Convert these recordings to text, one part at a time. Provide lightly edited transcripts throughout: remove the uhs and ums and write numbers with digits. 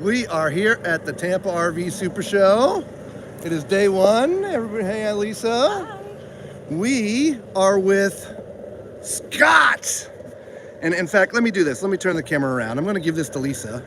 We are here at the Tampa RV Supershow. It is day one. Everybody, hey, Lisa. Hi. We are with Scott. And in fact, let me do this. Let me turn the camera around. I'm going to give this to Lisa.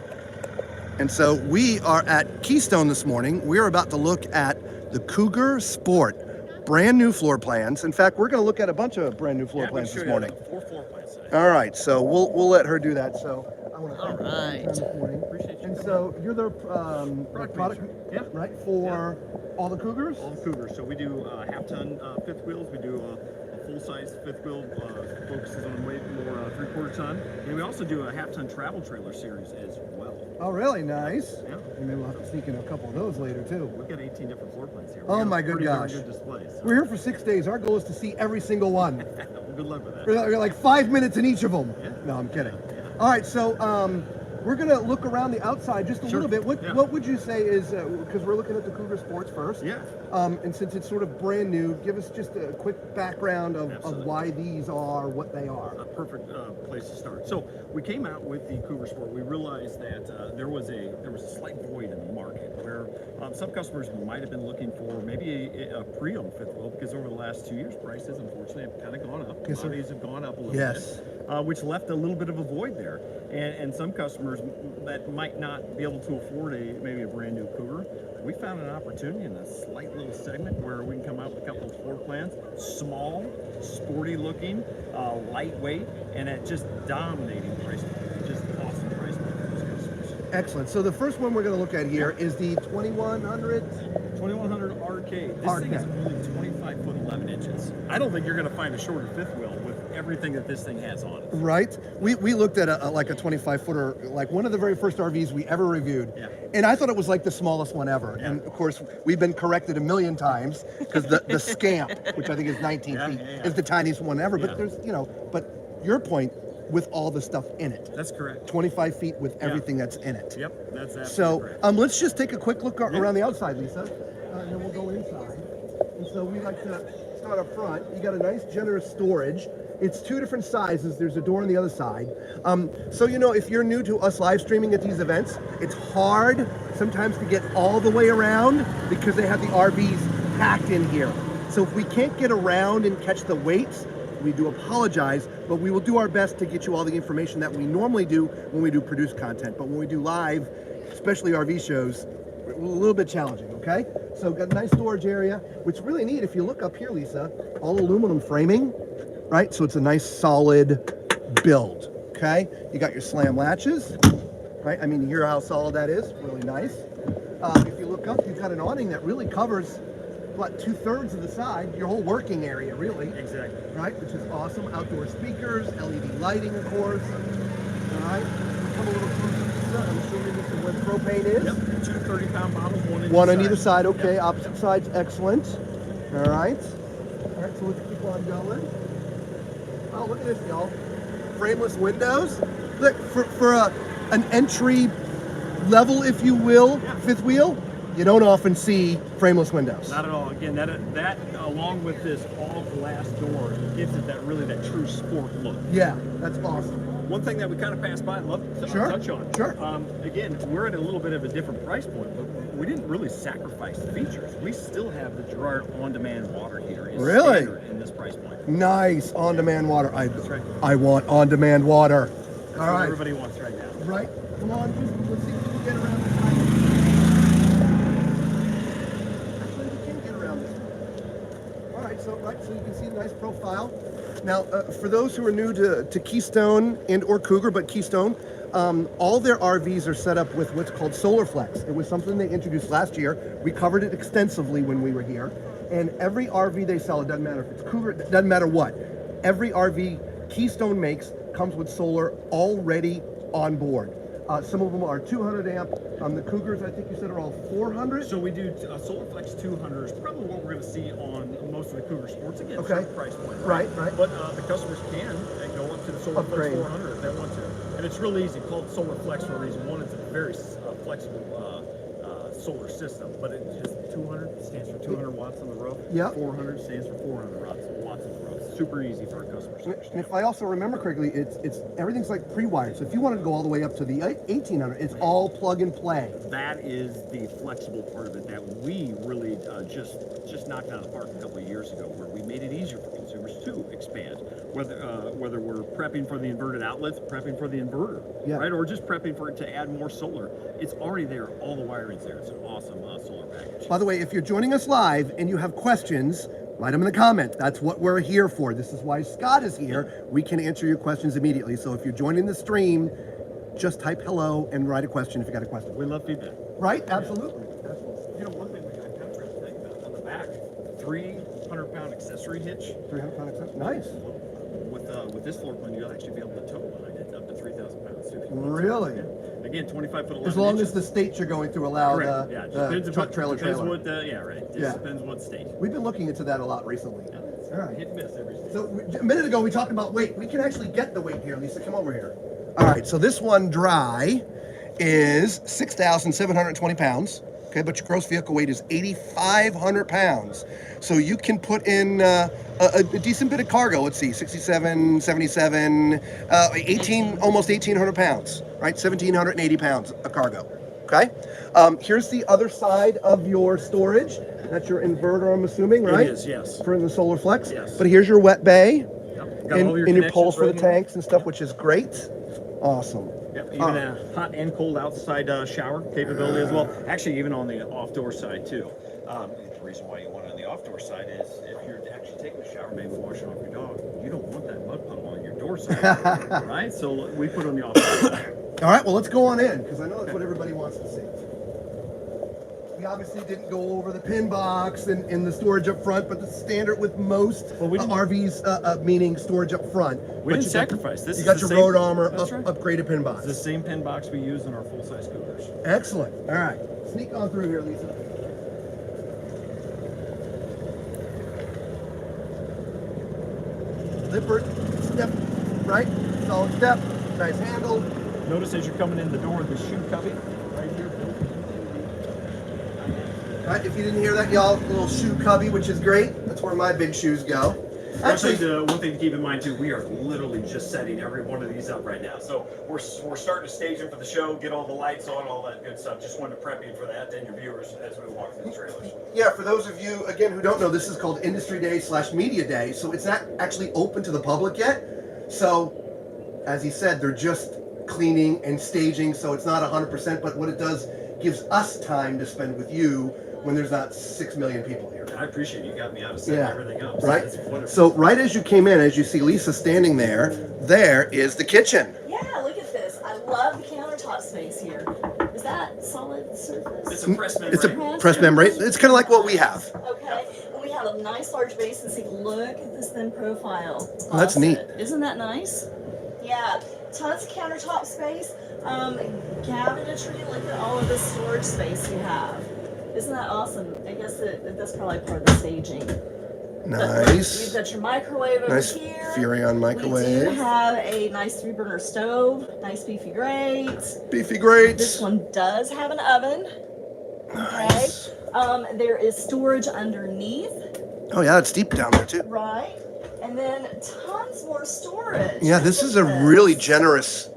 And so we are at Keystone this morning. We're about to look at the Cougar Sport. Brand new floor plans. In fact, we're going to look at a bunch of brand new floor plans this morning. 4 floor plans today. All right, so we'll let her do that. So I want to All right. this morning. Appreciate you. And so you're the product, Yeah. right, for all the Cougars? All the Cougars. So we do half-ton fifth wheels. We do a full-size fifth wheel, focuses on way more 3/4 ton. And we also do a half-ton travel trailer series as well. Oh, really? Nice. Yeah. And maybe we'll have to sneak in a couple of those later too. We've got 18 different floor plans here. Oh We my have good pretty darn gosh. Good displays. So. We're here for 6 days. Our goal is to see every single one. Well, good luck with that. We're like 5 minutes in each of them. Yeah. No, I'm kidding. Yeah. All right, so we're gonna look around the outside just a Sure. little bit. Yeah. What would you say is, because we're looking at the Cougar Sports first. Yeah. And since it's sort of brand new, give us just a quick background of Absolutely. why these are what they are. A perfect place to start. So we came out with the Cougar Sport. We realized that there was a slight void in the market where some customers might have been looking for maybe a pre-owned fifth wheel, because over the last 2 years prices unfortunately have kind of gone up. Yes, sir. Commodities have gone up a little Yes. bit, which left a little bit of a void there. And some customers that might not be able to afford maybe a brand new Cougar, we found an opportunity in a slight little segment where we can come out with a couple of floor plans, small, sporty looking, lightweight, and at just dominating price point. Just awesome price point for those customers. Excellent. So the first one we're going to look at here is the 2100. 2100 Arcade. This Arcade. thing is only 25 foot 11 inches. I don't think you're going to find a shorter fifth wheel with everything that this thing has on it. Right. We looked at like a 25 footer, like one of the very first RVs we ever reviewed. Yeah. And I thought it was like the smallest one ever. Yeah. And of course, we've been corrected a million times because the Scamp, which I think is 19 Yeah, feet, yeah, yeah. is the tiniest one ever. But Yeah. there's, but your point with all the stuff in it. That's correct. 25 feet with everything that's in it. Yep, that's absolutely So correct. let's just take a quick look around the outside, Lisa, and then we'll go inside. And so we like to start up front. You got a nice generous storage. It's two different sizes. There's a door on the other side. So if you're new to us live streaming at these events, it's hard sometimes to get all the way around because they have the RVs packed in here. So if we can't get around and catch the weights, we do apologize, but we will do our best to get you all the information that we normally do when we do produced content. But when we do live, especially RV shows, a little bit challenging, okay? So got a nice storage area, which is really neat. If you look up here, Lisa, all aluminum framing, right? So it's a nice solid build, okay? You got your slam latches, right? I mean, you hear how solid that is, really nice. If you look up, you've got an awning that really covers, what, 2/3 of the side, your whole working area, really. Exactly. Right, which is awesome. Outdoor speakers, LED lighting, of course. All right, we come a little closer, Lisa. I'm assuming this is where the propane is. Yep, 2 30-pound bottles, One on either side, okay. Yep. Opposite sides, excellent. All right. All right, so let's keep on going. Oh, look at this, y'all. Frameless windows. Look, for an entry level, if you will, fifth wheel, you don't often see frameless windows. Not at all. Again, that along with this all glass door gives it that true sport look. Yeah, that's awesome. One thing that we kind of passed by and love to Sure, touch on. sure. Again, we're at a little bit of a different price point, but we didn't really sacrifice the features. We still have the Gerard on-demand water heater. Is Really? standard in this price point. Nice on-demand water. That's right. I want on-demand water. That's All what right. everybody wants right now. Right. Come on, let's see if we can get around this side. Actually, we can get around this one. All right, so you can see the nice profile. Now, for those who are new to Keystone and or Cougar, but Keystone, all their RVs are set up with what's called Solar Flex. It was something they introduced last year. We covered it extensively when we were here. And every RV they sell, it doesn't matter if it's Cougar, it doesn't matter what. Every RV Keystone makes comes with solar already on board. Some of them are 200 amp. The Cougars, I think you said, are all 400. So we do SolarFlex 200 is probably what we're going to see on most of the Cougar Sports. Again, Okay. same price point. Right. But the customers can go up to the SolarFlex Upgrade. 400 if they want to. And it's really easy. Called SolarFlex for a reason. One, it's a very flexible solar system, but it just 200 stands for 200 watts on the roof. Yeah. 400 stands for 400 watts on the roof. Super easy for our customers to And understand. if I also remember correctly, it's everything's like pre-wired. So if you wanted to go all the way up to the 1800, it's all plug and play. That is the flexible part of it that we really just knocked out of the park a couple of years ago, where we made it easier for consumers to expand. Whether we're prepping for the inverted outlets, prepping for the inverter, Yeah. right, or just prepping for it to add more solar, it's already there. All the wiring's there. It's an awesome solar package. By the way, if you're joining us live and you have questions, write them in the comments. That's what we're here for. This is why Scott is here. We can answer your questions immediately. So if you're joining the stream, just type hello and write a question if you got a question. We love feedback. Right? Absolutely. You know, one thing I kind of forgot to think about on the back, 300-pound accessory hitch. 300-pound accessory. Nice. With this floor plan, you'll actually be able to tow behind it up to 3,000 pounds too. Really? Yeah. Again, 25 foot 11 As long inches. as the states you're going through allow Correct. Yeah, it depends truck trailer. what yeah, right. It Yeah. depends what state. We've been looking into that a lot recently. Yeah. All right. Hit and miss every state. So a minute ago we talked about weight. We can actually get the weight here. Lisa, come over here. All right. So this one dry is 6,720 pounds. Okay, but your gross vehicle weight is 8,500 pounds. So you can put in a decent bit of cargo. Let's see, 67, 77, 18, almost 1,800 pounds, right? 1,780 pounds of cargo. Okay. Here's the other side of your storage. That's your inverter, I'm assuming, right? It is, yes. For the solar flex. Yes. But here's your wet bay Yep. Got and, all and your poles connections for the right here. tanks and stuff, which is great. Awesome. Yep, even a hot and cold outside shower capability as well. Actually, even on the off-door side too. The reason why you want it on the off-door side is if you're actually taking a shower, maybe washing off your dog, you don't want that mud puddle on your door side, right? So we put it on the off-door side. All right, well, let's go on in because I know that's what everybody wants to see. We obviously didn't go over the pin box and the storage up front, but the standard with most Well, we didn't- RVs, meaning storage up front. We But didn't you got- sacrifice. This You is got the your same- road armor That's right. upgraded pin box. It's the same pin box we use in our full-size Cougars. Excellent. All right, sneak on through here, Lisa. Lippert step, right? Solid step, nice handle. Notice as you're coming in the door, the shoe cubby right here. Right, if you didn't hear that, y'all, little shoe cubby, which is great. That's where my big shoes go. Actually, One thing to keep in mind too, we are literally just setting every one of these up right now. So we're starting to stage them for the show, get all the lights on, all that good stuff. Just wanted to prep you for that, and your viewers as we walk through the trailers. yeah, for those of you, again, who don't know, this is called Industry Day / Media Day. So it's not actually open to the public yet. So, as he said, they're just cleaning and staging, so it's not 100%, but what it does gives us time to spend with you when there's not 6 million people here. I appreciate you got me out of setting everything up. So Right? that's wonderful. So right as you came in, as you see Lisa standing there, there is the kitchen. Yeah, look at this. I love the countertop space here. Is that solid surface? It's a press membrane. It's a press membrane. It's kind of like what we have. Okay. And we have a nice large basin sink. Look at this thin profile. Oh, that's neat. Isn't that nice? Yeah. Tons of countertop space. Cabinetry. Look at all of this storage space you have. Isn't that awesome? I guess that's probably part of the staging. Nice. You've got your microwave over Nice here. Furrion We microwave. do have a nice 3-burner stove. Nice beefy grate. Beefy grates. This one does have an oven. Nice. Okay. There is storage underneath, Oh yeah, it's deep down there too. right? And then tons more storage. Yeah, this is a Look at really this, generous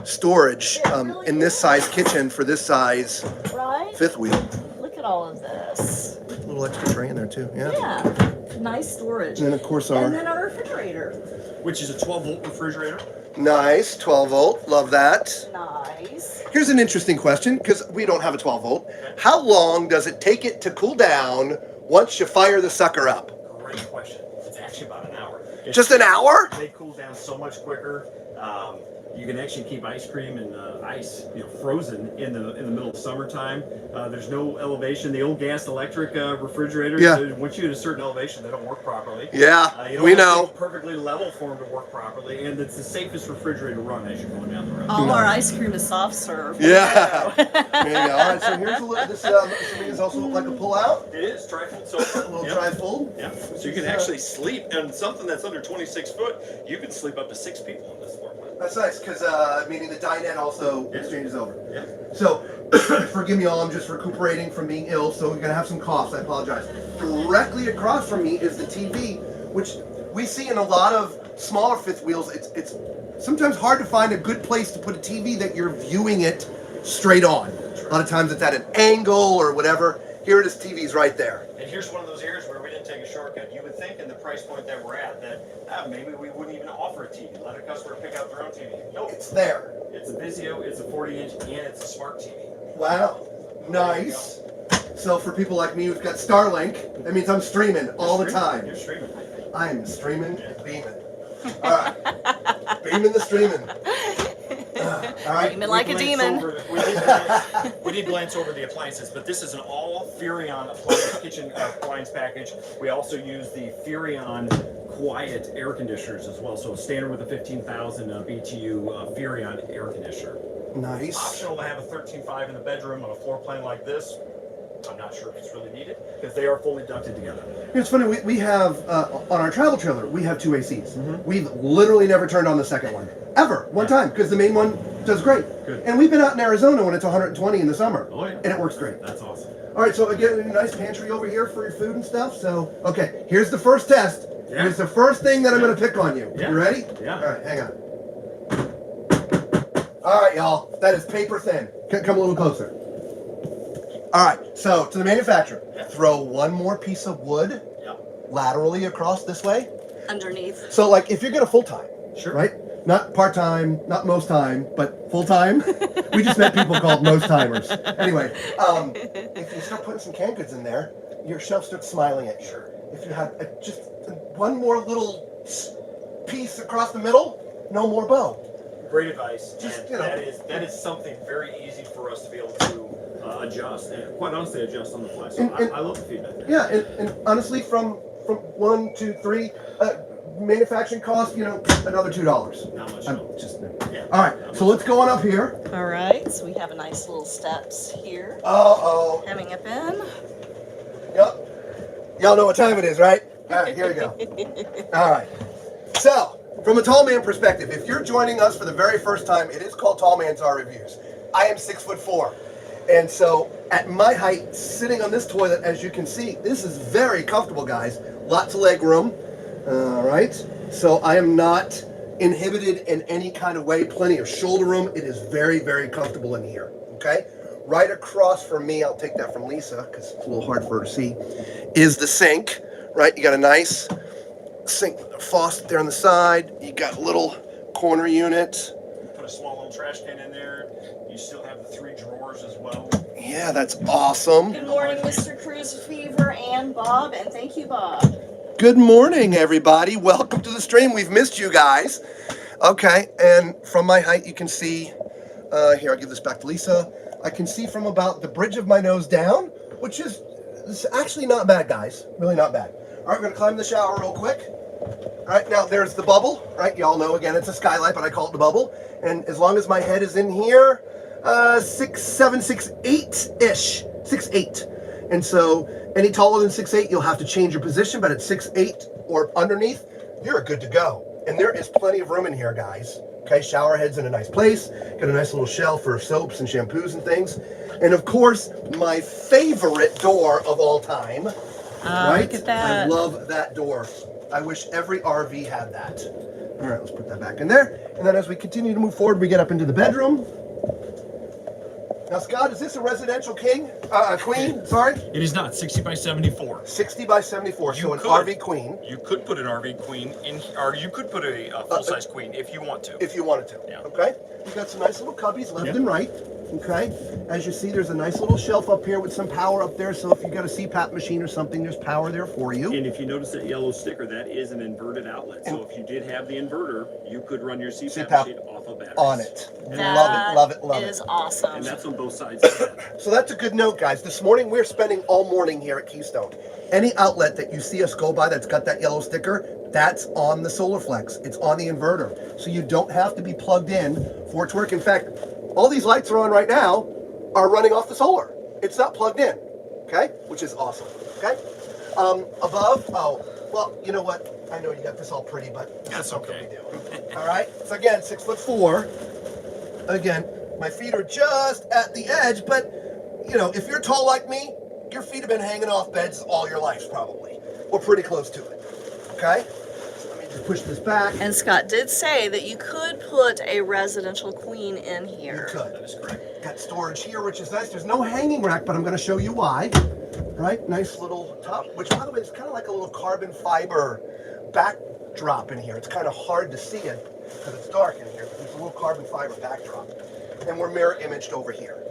storage It really in this is. size kitchen for this size right? fifth wheel. Look at all of this. A little extra tray in there too. Yeah. Yeah. Nice storage. And then of course And our then our refrigerator. Which is a 12-volt refrigerator. nice 12 volt. Love that. Nice. Here's an interesting question because we don't have a 12 volt. How long does it take it to cool down once you fire the sucker up? Great question. It's actually about an hour. Just an hour? They cool down so much quicker. You can actually keep ice cream and ice, frozen in the middle of summertime. There's no elevation. The old gas electric refrigerators, Yeah. once you hit a certain elevation, they don't work properly. Yeah, You don't we have to know. be perfectly level for them to work properly, and it's the safest refrigerator to run as you're going down the road. All our ice cream is soft serve. Yeah. There you go. All right, so here's a little. This assuming is also like a pull-out, It is trifold a sofa. little Yep. trifold. Yeah, so you can actually sleep, and something that's under 26 foot, you can sleep up to 6 people in this floor plan. That's nice because meaning the dinette also Yeah. exchanges over. Yeah. So Forgive me all, I'm just recuperating from being ill, so we're gonna have some coughs, I apologize. Directly across from me is the TV, which we see in a lot of smaller fifth wheels. It's sometimes hard to find a good place to put a TV that you're viewing it straight on. A lot of times it's at an angle or whatever. Here it is, TV's right there. And here's one of those areas where we didn't take a shortcut. You would think in the price point that we're at that maybe we wouldn't even offer a TV. Let a customer pick out their own TV. Nope. It's there. It's a Vizio, it's a 40-inch, and it's a smart TV. Wow, nice. So for people like me who've got Starlink, that means I'm streaming all the time. You're streaming. I am streaming and beaming. All right, beaming the streaming. All right. Beaming like a demon. We did glance over the appliances, but this is an all Furrion appliance, kitchen appliance package. We also use the Furrion quiet air conditioners as well. So standard with a 15,000 BTU Furrion air conditioner. Nice. Optional to have a 13.5 in the bedroom on a floor plan like this. I'm not sure if it's really needed because they are fully ducted together. It's funny, we have, on our travel trailer, we have two ACs. We've literally never turned on the second one. Ever. One time, because the main one does great. Good. And we've been out in Arizona when it's 120 in the summer. Oh, yeah. And it works great. That's awesome. All right, so again, a nice pantry over here for your food and stuff. So, okay, here's the first test. Yeah. Here's the first thing that I'm going to pick on you. Yeah. You ready? Yeah. All right, hang on. All right, y'all. That is paper thin. Come a little closer. All right, so to the manufacturer, throw one more piece of wood laterally across this way. Underneath. So, like, if you're going to full-time, Sure. right? Not part-time, not most time, but full-time. We just met people called most-timers. Anyway, if you start putting some canned goods in there, your shelf starts smiling at you. Sure. If you have just one more little piece across the middle, no more bow. Great advice. Just, And you know. that is something very easy for us to be able to adjust and quite honestly adjust on the fly. So And- I love the feedback there. Yeah, and honestly, from 1, 2, 3, manufacturing cost, another $2. Not much. I'm help. just Yeah. all right. So let's go on up here. All right, so we have a nice little steps here. Uh-oh. Coming up in. Yep. Y'all know what time it is, right? All right, here we go. All right. So, from a tall man perspective, if you're joining us for the very first time, it is called Tall Man's R Reviews. I am 6'4", and so at my height, sitting on this toilet, as you can see, this is very comfortable, guys. Lots of leg room. All right. So I am not inhibited in any kind of way. Plenty of shoulder room. It is very, very comfortable in here. Okay. Right across from me, I'll take that from Lisa because it's a little hard for her to see, is the sink. Right. You got a nice sink faucet there on the side. You got a little corner unit. Put a small little trash can in there. You still have the 3 drawers as well. Yeah, that's awesome. Good morning, Mr. Cruise Fever and Bob, and thank you, Bob. Good morning, everybody. Welcome to the stream. We've missed you guys. Okay, and from my height, you can see, here, I'll give this back to Lisa. I can see from about the bridge of my nose down, which is actually not bad, guys. Really not bad. All right, we're gonna climb the shower real quick. All right, now there's the bubble, right? Y'all know, again, it's a skylight, but I call it the bubble. And as long as my head is in here, 6'7", 6'8"-ish, 6'8". And so any taller than 6'8", you'll have to change your position, but at 6'8" or underneath, you're good to go. And there is plenty of room in here, guys. Okay, shower head's in a nice place. Got a nice little shelf for soaps and shampoos and things. And of course, my favorite door of all time. Right? Look at that. I love that door. I wish every RV had that. All right, let's put that back in there. And then as we continue to move forward, we get up into the bedroom. Now, Scott, is this a residential queen? Sorry? It is not 60 by 74. 60 by 74, so an could. RV queen. You could put an RV queen in, or you could put a full-size queen if you want to. If you wanted to. Yeah. Okay? You've got some nice little cubbies left and right. Okay? As you see, there's a nice little shelf up here with some power up there, so if you've got a CPAP machine or something, there's power there for you. And if you notice that yellow sticker, that is an inverted outlet. So if you did have the inverter, you could run your CPAP machine off of batteries. On it. That Love it, love it. is awesome. And that's on both sides of that. So that's a good note, guys. This morning, we're spending all morning here at Keystone. Any outlet that you see us go by that's got that yellow sticker, that's on the SolarFlex. It's on the inverter. So you don't have to be plugged in for it to work. In fact, all these lights are on right now are running off the solar. It's not plugged in, okay? Which is awesome, okay? Above, well, you know what? I know you got this all pretty, but That's what okay. we do. All right? So again, 6'4". Again, My feet are just at the edge, but you know, if you're tall like me, your feet have been hanging off beds all your life probably, or pretty close to it. Okay? So let me just push this back. And Scott did say that you could put a residential queen in here. You could. That is correct. Got storage here, which is nice. There's no hanging rack, but I'm going to show you why. Right? Nice little top, which by the way is kind of like a little carbon fiber backdrop in here. It's kind of hard to see it because it's dark in here. But there's a little carbon fiber backdrop. And we're mirror imaged over here.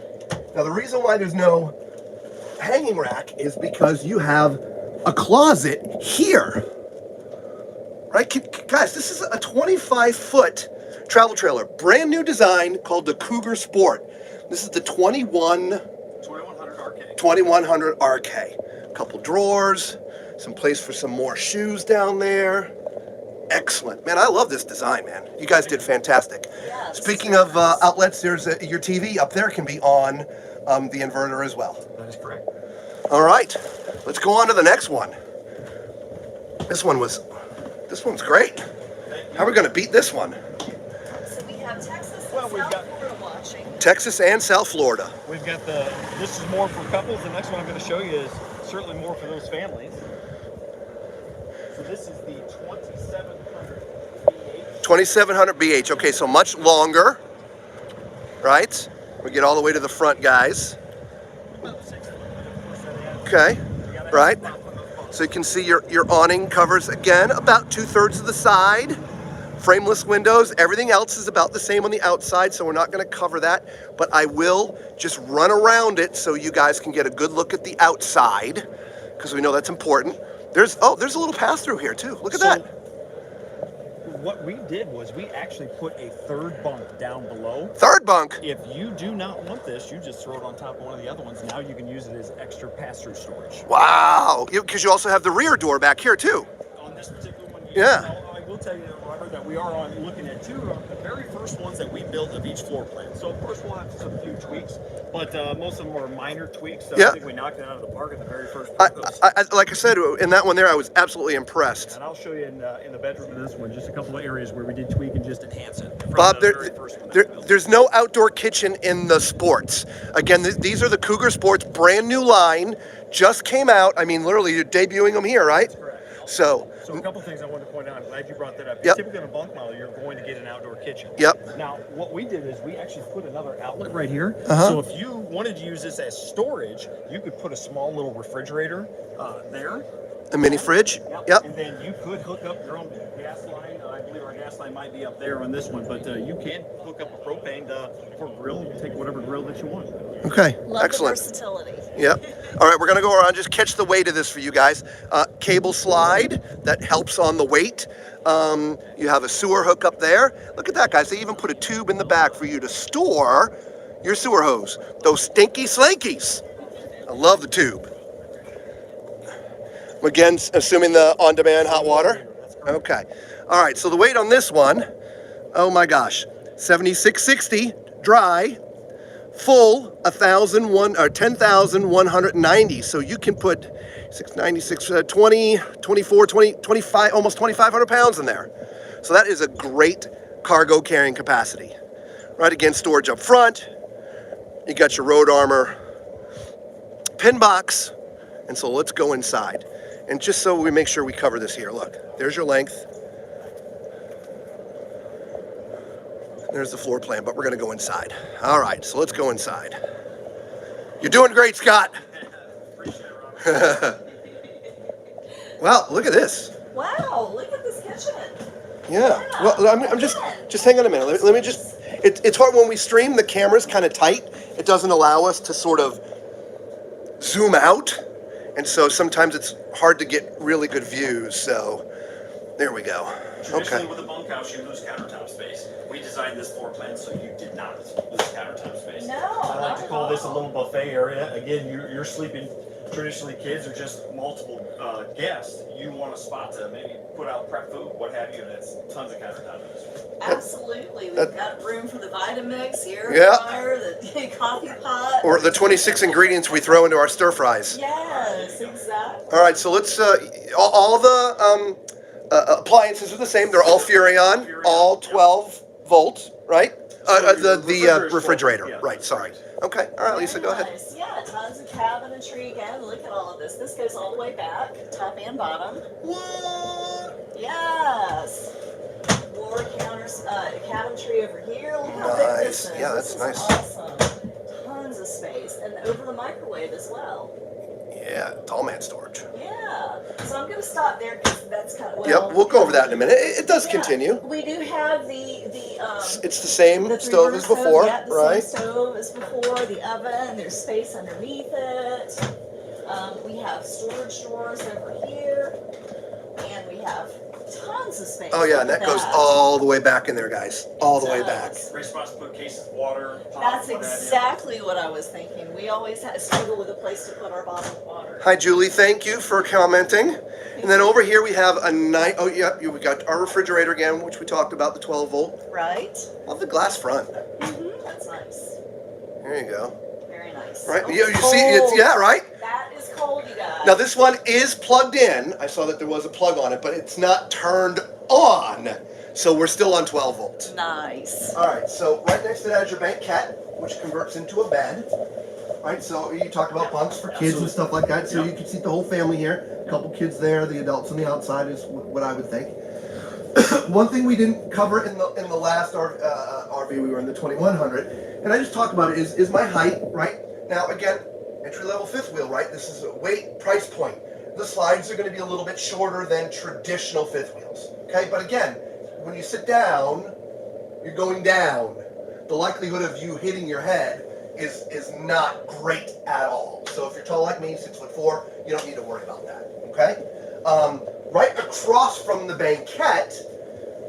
Now the reason why there's no hanging rack is because you have a closet here. Right? Guys, this is a 25-foot travel trailer. Brand new design called the Cougar Sport. This is the 2100 RK. A couple drawers, some place for some more shoes down there. Excellent. Man, I love this design, man. You guys did fantastic. Yeah, Speaking of outlets, there's your TV up there can be on the inverter as well. That is correct. All right, let's go on to the next one. This one's great. How are we going to beat this one? So we have Texas and Well, we've South got- Florida watching. Texas and South Florida. We've got this is more for couples. The next one I'm going to show you is certainly more for those families. So this is the 2700 BH. 2700 BH. Okay, so much longer, right? We get all the way to the front, guys. About 6 foot. Okay, right? So you can see your awning covers, again, about 2/3 of the side. Frameless windows. Everything else is about the same on the outside, so we're not going to cover that. But I will just run around it so you guys can get a good look at the outside, because we know that's important. There's a little pass-through here, too. Look at that. What we did was we actually put a third bunk down below. Third bunk. If you do not want this, you just throw it on top of one of the other ones. Now you can use it as extra pass-through storage. Wow. Because you also have the rear door back here, too. On this particular one, Yeah. I will tell you, Robert, that we are looking at two of the very first ones that we built of each floor plan. So of course we'll have some few tweaks, but most of them are minor tweaks. So Yeah. I think we knocked it out of the park in the very first I, post. like I said, in that one there, I was absolutely impressed. And I'll show you in the bedroom of this one just a couple of areas where we did tweak and just enhance it. From Bob, the very first one that we built. there's no outdoor kitchen in the Sports. Again, these are the Cougar Sports, brand new line, just came out. I mean, literally, you're debuting them here, right? That's correct. So, So a couple things I wanted to point out. I'm glad you brought that up. Yep. Typically in a bunk model, you're going to get an outdoor kitchen. Yep. Now, what we did is we actually put another outlet right here. Uh-huh. So if you wanted to use this as storage, you could put a small little refrigerator there. a mini fridge. And Yep. then you could hook up your own gas line. I believe our gas line might be up there on this one, but you can hook up a propane for grill. You take whatever grill that you want. Okay. Love Excellent. the versatility. Yep. All right, we're gonna go around, just catch the weight of this for you guys. Cable slide that helps on the weight. You have a sewer hook up there. Look at that, guys. They even put a tube in the back for you to store your sewer hose. Those stinky slinkies. I love the tube. Again, assuming the on-demand hot water. Okay. All right, so the weight on this one, oh my gosh, 7660 dry. Full 10,190. So you can put 696, 20, 24, 20, 25, almost 2,500 pounds in there. So that is a great cargo carrying capacity. Right, again, storage up front. You got your road armor pin box. And so let's go inside. And just so we make sure we cover this here, look, there's your length. There's the floor plan, but we're gonna go inside. All right, so let's go inside. You're doing great, Scott. Well, look at this. Wow, look at this kitchen. Yeah. Well, I'm just hang on a minute. Let me just. It's hard when we stream. The camera's kind of tight. It doesn't allow us to sort of zoom out, and so sometimes it's hard to get really good views. So there we go. Traditionally, Okay. with a bunkhouse, you lose countertop space. We designed this floor plan so you did not lose countertop space. No, I like to not call at this a all. little buffet area. Again, you're sleeping. Traditionally, kids are just multiple guests. You want a spot to maybe put out prep food, what have you, and it's tons of countertop in this one. Absolutely. We've got room for the Vitamix, the air Yeah. fryer, the coffee pot. Or the 26 ingredients we throw into our stir fries. Yes, exactly. All right, so let's. All the appliances are the same. They're all Furrion, all 12 volts, right? The refrigerator. Yeah, Right. that's Sorry. correct. Okay. All right, Lisa, Very go ahead. nice. Yeah, tons of cabinetry again. Look at all of this. This goes all the way back, top and bottom. What? Yes. More counters, cabinetry over here. Look how big this Nice. is. Yeah, This that's is nice. awesome. Tons of space, and over the microwave as well. Yeah, tall man storage. Yeah. So I'm gonna stop there because that's kind of Yep, we'll go over that in a minute. It does Yeah. continue. We do have It's the same the stove as three-burner before, yeah, the right? same stove as before, the oven, there's space underneath it. We have storage drawers over here, and we have tons of space. Oh yeah, and Look that at goes all the way back in there, guys. All the way back. does. Great spots to put cases of water, pop, That's what have you. exactly what I was thinking. We always had to struggle with a place to put our bottled water. Hi, Julie. Thank you for commenting. And then over here we have a nice. Oh yeah, we got our refrigerator again, which we talked about, the 12 volt. Right? Love the glass front. That's nice. There you go. Very nice. Right? Oh, You it's see, it's cold. yeah, right. That is cold, you guys. Now this one is plugged in. I saw that there was a plug on it, but it's not turned on. So we're still on 12 volts. Nice. All right, so right next to that is your banquette, which converts into a bed. Right, so you talk about bunks for kids and stuff like that. So you can seat the whole family here. A couple kids there, the adults on the outside is what I would think. One thing we didn't cover in the last RV, we were in the 2100, and I just talked about it, is my height, right? Now again, entry-level fifth wheel, right? This is a weight price point. The slides are going to be a little bit shorter than traditional fifth wheels, okay? But again, when you sit down, you're going down. The likelihood of you hitting your head is not great at all. So if you're tall like me, 6'4", you don't need to worry about that, okay? Right across from the banquette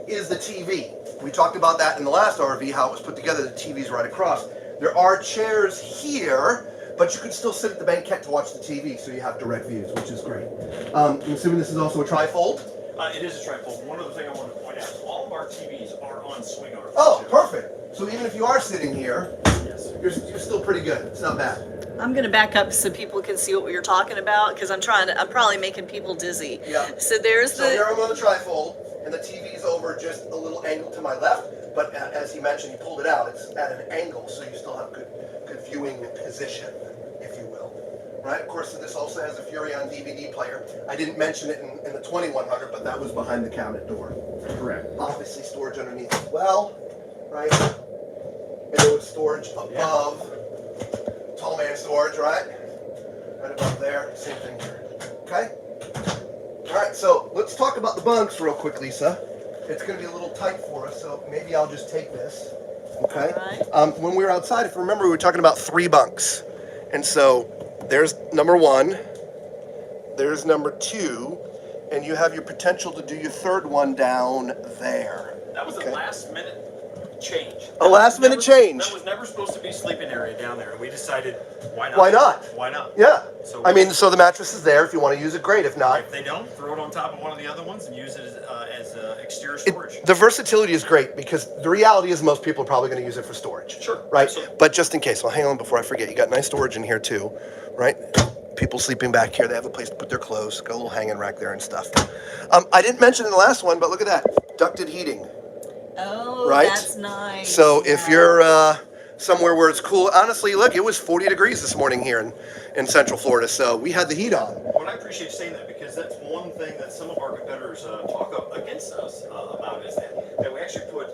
is the TV. We talked about that in the last RV, how it was put together, the TV's right across. There are chairs here, but you can still sit at the banquette to watch the TV, so you have direct views, which is great. I'm assuming this is also a tri-fold? It is a trifold. One other thing I want to point out is all of our TVs are on swing arms. Oh, perfect. So even if you are sitting here, Yes. you're still pretty good. It's not bad. I'm gonna back up so people can see what we were talking about because I'm probably making people dizzy. Yeah. So there's So here the I'm on the trifold, and the TV's over just a little angle to my left, but as he mentioned, he pulled it out. It's at an angle, so you still have good viewing position, if you will. Right? Of course, this also has a Furrion DVD player. I didn't mention it in the 2100, but that was behind the cabinet door. Correct. Obviously, storage underneath as well, right? And there was storage above. Tall man storage, right? Right above there. Same thing here. Okay? All right, so let's talk about the bunks real quick, Lisa. It's going to be a little tight for us, so maybe I'll just take this. Okay? All right. When we were outside, if you remember, we were talking about 3 bunks. And so there's number 1, there's number 2, and you have your potential to do your 3rd one down there. That was Okay. a last minute change. A last minute change. That was never supposed to be a sleeping area down there, and we decided, why not? Why not? Why not? Yeah. So I mean, so the mattress is there. If you want to use it, great. If not, if they don't, throw it on top of one of the other ones and use it as exterior storage. the versatility is great because the reality is most people are probably going to use it for storage. Sure, Right? absolutely. But just in case, well, hang on before I forget. You got nice storage in here too, right? People sleeping back here, they have a place to put their clothes. Got a little hanging rack there and stuff. I didn't mention in the last one, but look at that. Ducted heating. Oh, Right? that's nice. So if Yeah. you're somewhere where it's cool, honestly, look, it was 40 degrees this morning here in Central Florida, so we had the heat on. Well, I appreciate saying that because that's one thing that some of our competitors talk up against us about is that we actually put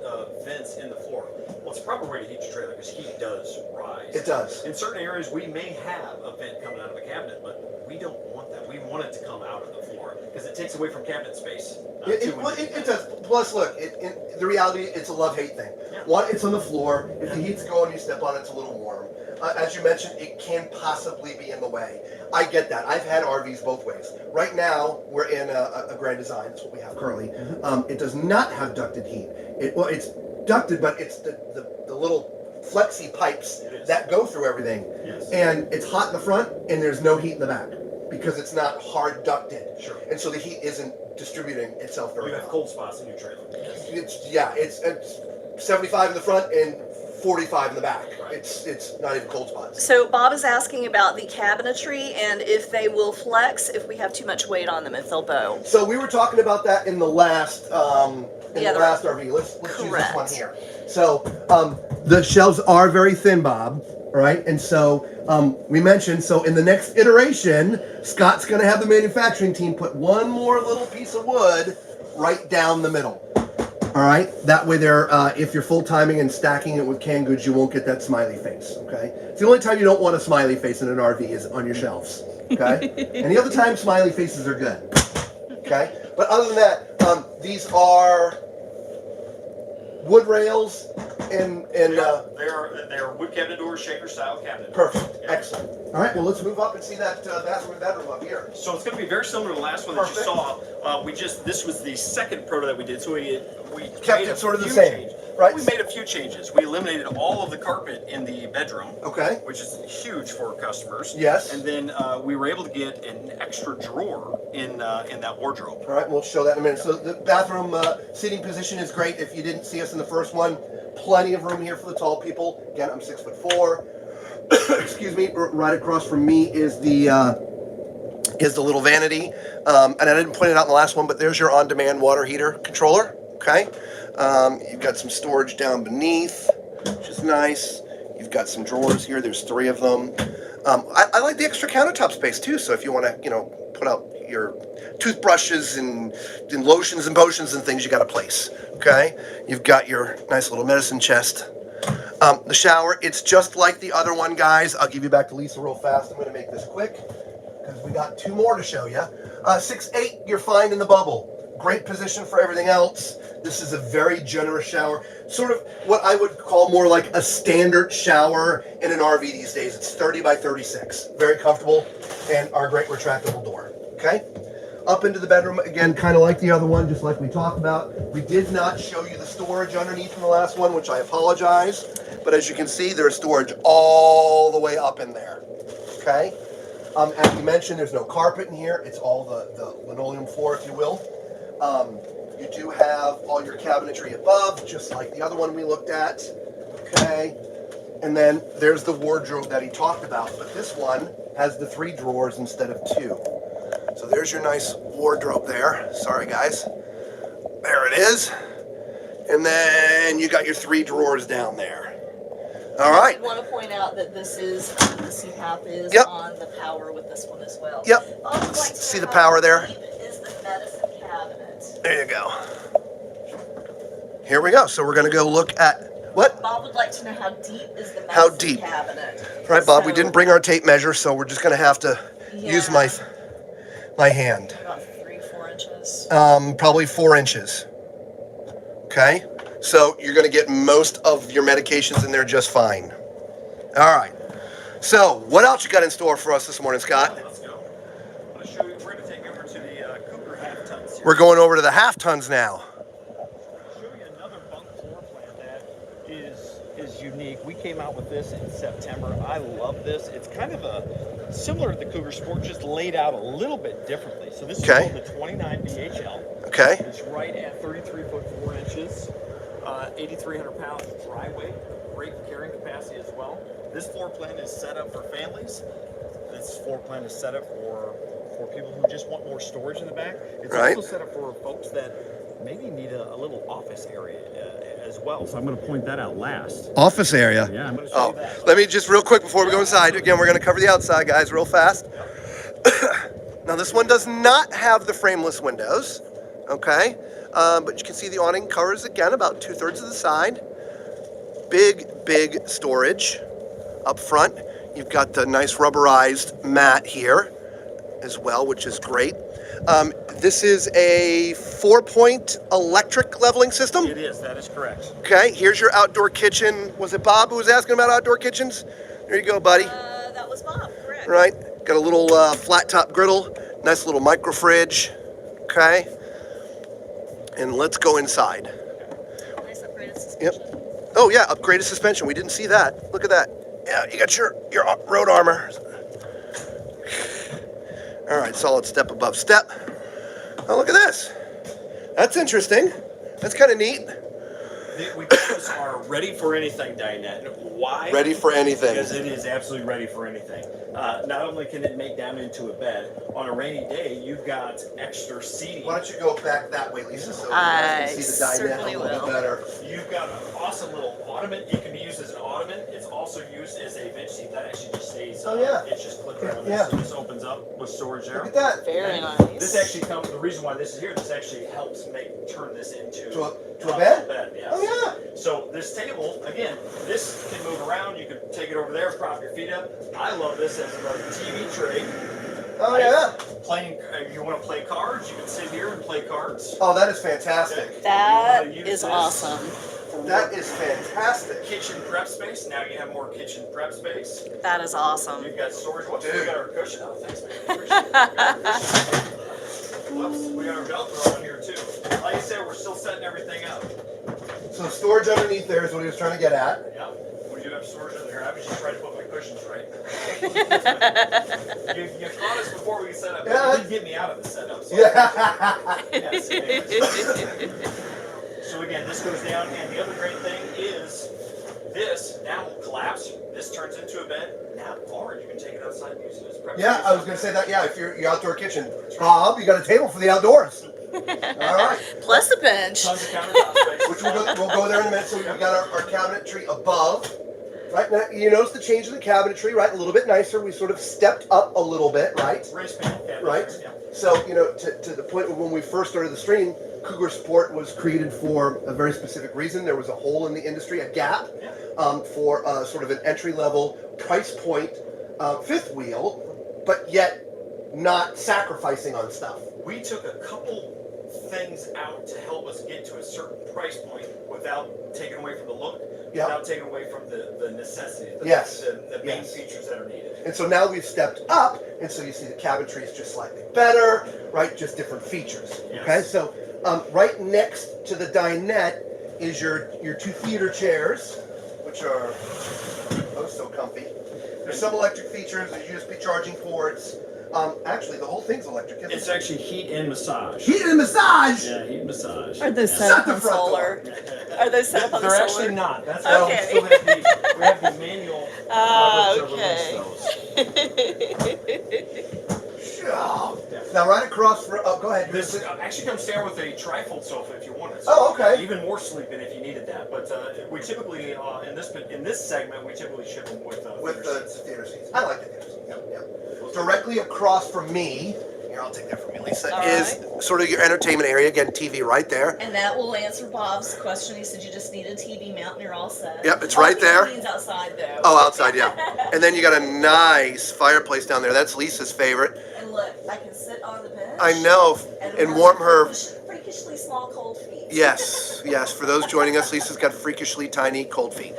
vents in the floor. Well, it's a proper way to heat your trailer because heat does rise. It does. In certain areas, we may have a vent coming out of a cabinet, but we don't want that. We want it to come out of the floor because it takes away from cabinet space. It does. Plus, look, the reality, it's a love-hate thing. Yeah. One, it's on the floor. If the heat's going, you step on it, it's a little warm. As you mentioned, it can possibly be in the way. I get that. I've had RVs both ways. Right now, we're in a Grand Design. That's what we have currently. It does not have ducted heat. It's ducted, but it's the little flexi pipes that go through everything. Yes. And it's hot in the front, and there's no heat in the back because it's not hard ducted. Sure. And so the heat isn't distributing itself very You have well. cold spots in your trailer. It's 75 in the front and 45 in the back. It's not even cold spots. So Bob is asking about the cabinetry and if they will flex if we have too much weight on them, if they'll bow. So we were talking about that in the last last RV. Let's use this one here. So the shelves are very thin, Bob. Right, and so we mentioned, so in the next iteration, Scott's going to have the manufacturing team put one more little piece of wood right down the middle. All right, that way there, if you're full timing and stacking it with canned goods, you won't get that smiley face. Okay, it's the only time you don't want a smiley face in an RV is on your shelves. Okay, any other time smiley faces are good. Okay, but other than that, these are wood rails and they are wood cabinet doors, shaker style cabinet. Perfect. Yeah. Excellent. All right. Well, let's move up and see that bathroom and bedroom up here. So it's going to be very similar to the last one that you saw. This was the second proto that we did. So we kept it sort of the same. Right. We made a few changes. We eliminated all of the carpet in the bedroom. Okay. Which is huge for customers. Yes. And then we were able to get an extra drawer in that wardrobe. All right. We'll show that in a minute. So the bathroom seating position is great. If you didn't see us in the first one, plenty of room here for the tall people. Again, I'm 6'4". Excuse me. Right across from me is the little vanity, and I didn't point it out in the last one, but there's your on-demand water heater controller. Okay. You've got some storage down beneath, which is nice. You've got some drawers here. There's 3 of them. I like the extra countertop space too. So if you want to, put out your toothbrushes and lotions and potions and things, you got a place. Okay. You've got your nice little medicine chest. The shower, it's just like the other one, guys. I'll give you back to Lisa real fast. I'm going to make this quick because we got 2 more to show you. 6'8", you're fine in the bubble. Great position for everything else. This is a very generous shower. Sort of what I would call more like a standard shower in an RV these days. It's 30 by 36. Very comfortable, and our great retractable door. Okay? Up into the bedroom, again, kind of like the other one, just like we talked about. We did not show you the storage underneath in the last one, which I apologize. But as you can see, there's storage all the way up in there. Okay? As we mentioned, there's no carpet in here. It's all the linoleum floor, if you will. You do have all your cabinetry above, just like the other one we looked at. Okay. And then there's the wardrobe that he talked about, but this one has the 3 drawers instead of 2. So there's your nice wardrobe there. Sorry, guys. There it is. And then you got your 3 drawers down there. All right. I want to point out that this is, the CPAP is on the power with this one as well. Yep. Like See the power there? Is the medicine cabinet. There you go. Here we go. So we're going to go look at what? Bob would like to know how deep is the medicine cabinet. Right, Bob. We didn't bring our tape measure, so we're just going to have to use my hand. About 3-4 inches. Probably 4 inches. Okay. So you're going to get most of your medications in there just fine. All right. So what else you got in store for us this morning, Scott? Let's go. I'm going to show you. We're going to take you over to the Cougar half tons here. We're going over to the half tons now. I'll show you another bunk floor plan that is unique. We came out with this in September. I love this. It's kind of similar to the Cougar Sport, just laid out a little bit differently. So this is called the 29 BHL. Okay. It's right at 33 foot 4 inches. 8,300 pounds dry weight, great carrying capacity as well. This floor plan is set up for families. This floor plan is set up for people who just want more storage in the back. It's also set up for folks that maybe need a little office area as well. So I'm going to point that out last. Office area? Yeah, I'm going to show you that. Let me just real quick before we go inside. Again, we're going to cover the outside, guys, real fast. Now, this one does not have the frameless windows. Okay. But you can see the awning covers, again, about 2/3 of the side. Big storage up front. You've got the nice rubberized mat here as well, which is great. This is a 4-point electric leveling system? It is, that is correct. Okay, here's your outdoor kitchen. Was it Bob who was asking about outdoor kitchens? There you go, buddy. That was Bob, correct. Right, got a little flat top griddle, nice little micro fridge. Okay. And let's go inside. Nice upgraded suspension. Yep. Oh yeah, upgraded suspension. We didn't see that. Look at that. Yeah, you got your road armor. All right, solid step above step. Oh, look at this. That's interesting. That's kind of neat. We put those are ready for anything dinette. Why? Ready for anything. Because it is absolutely ready for anything. Not only can it make down into a bed, on a rainy day, you've got extra seating. Why don't you go back that way, Lisa, so I you can see the dinette certainly a little will. bit better. You've got an awesome little ottoman. It can be used as an ottoman. It's also used as a bench seat. That actually just stays. Oh, yeah. It's just clipped right on Yeah. this. So this opens up with storage there. Look at that. Very And nice. This actually comes. The reason why this is here. This actually helps turn this into To a bed? Yes. Oh, yeah. So this table, again, this can move around. You can take it over there, prop your feet up. I love this as a TV tray. Oh, yeah. Playing, you want to play cards? You can sit here and play cards. Oh, that is fantastic. That You wanna use is this awesome. for That is fantastic. kitchen prep space. Now you have more kitchen prep space. That is awesome. You've got storage. Whoops, Dude. we got our cushion. Oh, thanks, man. Appreciate it. Whoops, we got our Velcro on here too. Like I said, we're still setting everything up. So storage underneath there is what he was trying to get at. Yeah, we do have storage in there. I was just trying to put my cushions right. you caught us before we set up. Yeah. You did get me out of the setup. So Yeah. yes, anyways. So again, this goes down, and the other great thing is this now will collapse. This turns into a bed. Now, or you can take it outside and use it as prep. Yeah, space. I was going to say that. Yeah, if you're your outdoor kitchen. Bob, you got a table for the outdoors. All right. Plus a bench. Tons of countertop space. Which we'll go there in a minute. So we've got our cabinetry above. Right now, you notice the change in the cabinetry, right? A little bit nicer. We sort of stepped up a little bit, right? Raised panel cabinet. Right. Yeah. So, you know, to the point where when we first started the stream, Cougar Sport was created for a very specific reason. There was a hole in the industry, a gap, for sort of an entry-level price point fifth wheel, but yet not sacrificing on stuff. We took a couple things out to help us get to a certain price point without taking away from the look, Yeah. without taking away from the necessity, Yes. the main Yes. features that are needed. And so now we've stepped up, and so you see the cabinetry is just slightly better, right? Just different features. Yes. Okay, so right next to the dinette is your two theater chairs, which are oh so comfy. There's some electric features, there's USB charging ports. Actually, the whole thing's electric, isn't It's it? actually heat and massage. Heat and massage! Yeah, heat and massage. Are those Yeah. set up Shut the on front door. solar? Are those set up on the They're solar? actually not. That's why Okay. we still have we have the manual Ah, to release okay. those. Oh. Now, right across from, oh, go ahead. This actually comes down with a trifold sofa if you want it. Oh, okay. Even more sleeping if you needed that. But we typically in this segment we typically ship them with With theater the seats. theater seats. I like the theater seats. Yeah. Directly across from me, here, I'll take that from you, Lisa, All is sort of your entertainment area. Again, TV right there. And that will answer Bob's question. He said you just need a TV mount and you're all set. Yep, it's right there. Means outside though. Oh, outside, yeah. And then you got a nice fireplace down there. That's Lisa's favorite. And look, I can sit on the bench. I know, and warm her. freakishly small cold feet. Yes, yes. For those joining us, Lisa's got freakishly tiny cold feet.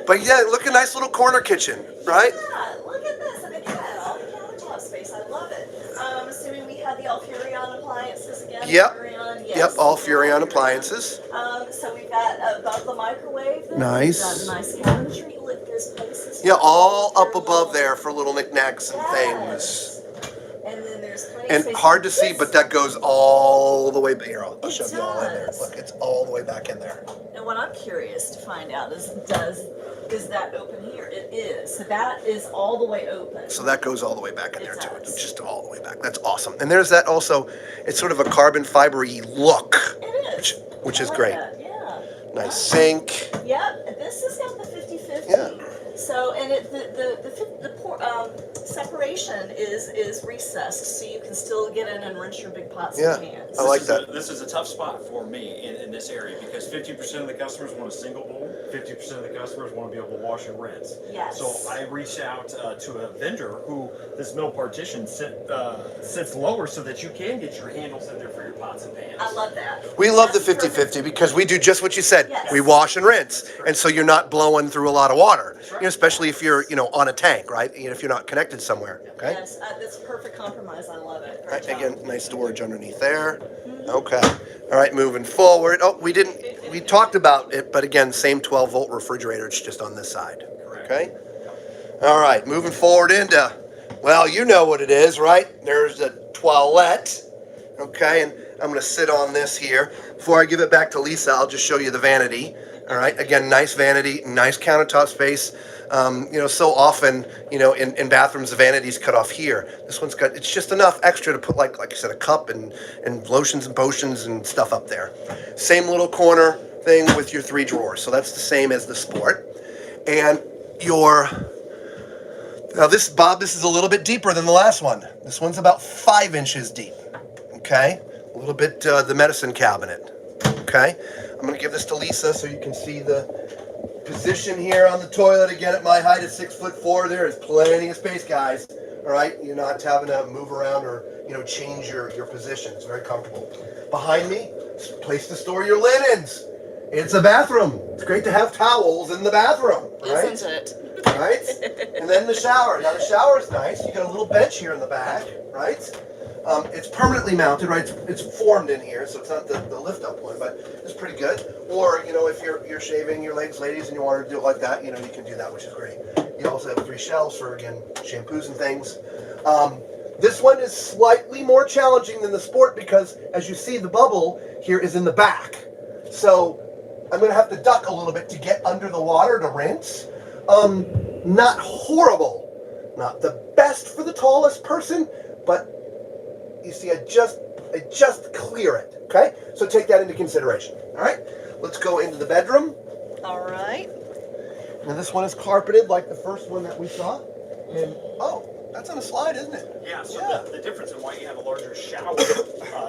But yeah, look, a nice little corner kitchen, right? Yeah, look at this. And again, all the countertop space. I love it. I'm assuming we have the all Furrion appliances again. Yep. Furrion, yes. Yep, all Furrion appliances. So we've got above the microwave. There. Nice. We've got nice cabinetry. Look, there's places. Yeah, for all your up above little- there for little knickknacks and things. Yes. And then there's plenty of And space hard for to see, this. but that goes all the way back. Here, I'll It shove you all in there. does. Look, it's all the way back in there. And what I'm curious to find out is that open here? It is. So that is all the way open. So that goes all the way back in It there too. does. It's just all the way back. That's awesome. And there's that also. It's sort of a carbon fiber-y look, It is. which is I like great. that, yeah. Nice sink. Yep. This has got the 50-50. Yeah. So and the separation is recessed, so you can still get in and rinse your big pots Yeah. and pans. I like that. This is a tough spot for me in this area because 50% of the customers want a single bowl, 50% of the customers want to be able to wash and rinse. Yes. So I reached out to a vendor who this middle partition sits lower so that you can get your handles in there for your pots and pans. I love that. We love the That's 50-50 perfect. because we do just what you said. Yes. We wash and rinse. And so you're not blowing through a lot of water, That's right. you know, especially if you're, on a tank, right? If you're not connected somewhere, okay? Yes, that's a perfect compromise. I love it. Great Right, job. again, nice storage underneath there. Okay. All right, moving forward. Oh, we talked about it, but again, same 12-volt refrigerator. It's just on this side. Correct. Okay? All right, moving forward into, well, you know what it is, right? There's the toilet. Okay, and I'm going to sit on this here. Before I give it back to Lisa, I'll just show you the vanity. All right, again, nice vanity, nice countertop space. You know, so often, you know, in bathrooms, the vanity's cut off here. This one's got, it's just enough extra to put, like you said, a cup and lotions and potions and stuff up there. Same little corner thing with your 3 drawers. So that's the same as the Sport. And now this, Bob, this is a little bit deeper than the last one. This one's about 5 inches deep. Okay, a little bit the medicine cabinet. Okay, I'm going to give this to Lisa so you can see the position here on the toilet. Again, at my height of 6'4", there is plenty of space, guys. All right, you're not having to move around or, you know, change your position. It's very comfortable. Behind me, place to store your linens. It's a bathroom. It's great to have towels in the bathroom, right? Isn't it? Right? And then the shower. Now the shower is nice. You got a little bench here in the back, right? It's permanently mounted, right? It's formed in here, so it's not the lift up one, but it's pretty good. Or, you know, if you're shaving your legs, ladies, and you want to do it like that, you know, you can do that, which is great. You also have 3 shelves for, again, shampoos and things. This one is slightly more challenging than the Sport because, as you see, the bubble here is in the back. So I'm going to have to duck a little bit to get under the water to rinse. Not horrible. Not the best for the tallest person, but you see, I just clear it, okay? So take that into consideration, all right? Let's go into the bedroom. All right. Now this one is carpeted like the first one that we saw. And, oh, that's on a slide, isn't it? Yeah, so the difference in why you have a larger shower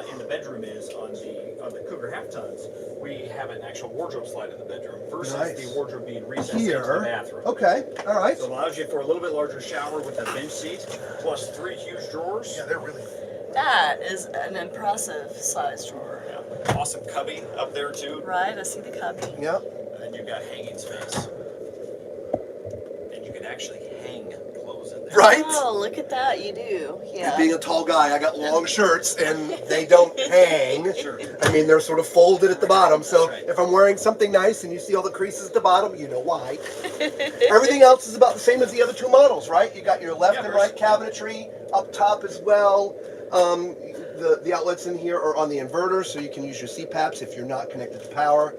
in the bedroom is on the Cougar half tons, we have an actual wardrobe slide in the bedroom versus the wardrobe being recessed into the bathroom. Okay, all right. So it allows you for a little bit larger shower with a bench seat, plus 3 huge drawers. Yeah, they're really... That is an impressive size drawer. Yeah. Awesome cubby up there too. Right, I see the cubby. Yep. And you've got hanging space. And you can actually hang clothes in there. Right? Oh, look at that, you do. Yeah. And being a tall guy, I got long shirts and they don't hang. Sure. I mean, they're sort of folded at the bottom. So That's right. if I'm wearing something nice and you see all the creases at the bottom, you know why. Everything else is about the same as the other 2 models, right? You got your left and right cabinetry up top as well. The outlets in here are on the inverter, so you can use your CPAPs if you're not connected to power.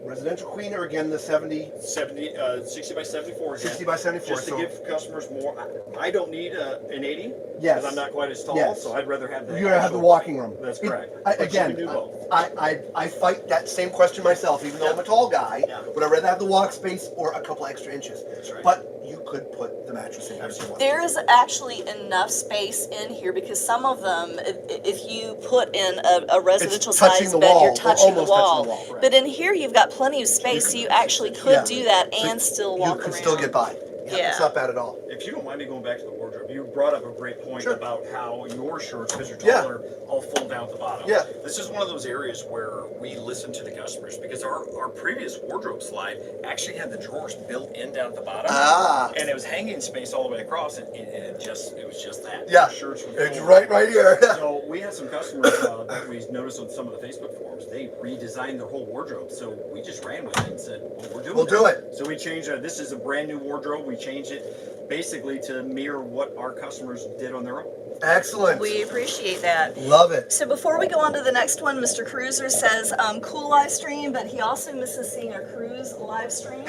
Residential cleaner, again, the 60 by 74 again. 60 by 74. Just to give customers more. I don't need an 80 Yes. because I'm not quite as tall, Yes. so I'd rather have the You're gonna have the walking room. That's correct. Again, But you can do both. I fight that same question myself, even though I'm a tall guy. Yeah. Would I rather have the walk space or a couple extra inches? That's right. But you could put the mattress in here if you want. There is actually enough space in here because some of them, if you put in a residential touching size the bed, wall, you're or touching the almost touching wall. the wall, right. But in here, you've got plenty of space, so you actually could Yeah. do that So and still You walk could around. still get by. Yeah. It's not bad at all. If you don't mind me going back to the wardrobe, you brought up a great point Sure. about how your shirts, because you're Yeah. taller, all fold down at the bottom. Yeah. This is one of those areas where we listen to the customers because our previous wardrobe slide actually had the drawers built in down at the bottom. Ah. And it was hanging space all the way across, and it was just that. Yeah. Your shirts were It's full. right here. So we had some customers that we noticed on some of the Facebook forums, they redesigned their whole wardrobe. So we just ran with it and said, well, we're doing We'll do it. So we changed it. This is a brand new wardrobe. We changed it basically to mirror what our customers did on their own. Excellent. We appreciate that. Love it. So before we go on to the next one, Mr. Cruiser says, cool live stream, but he also misses seeing a cruise live stream.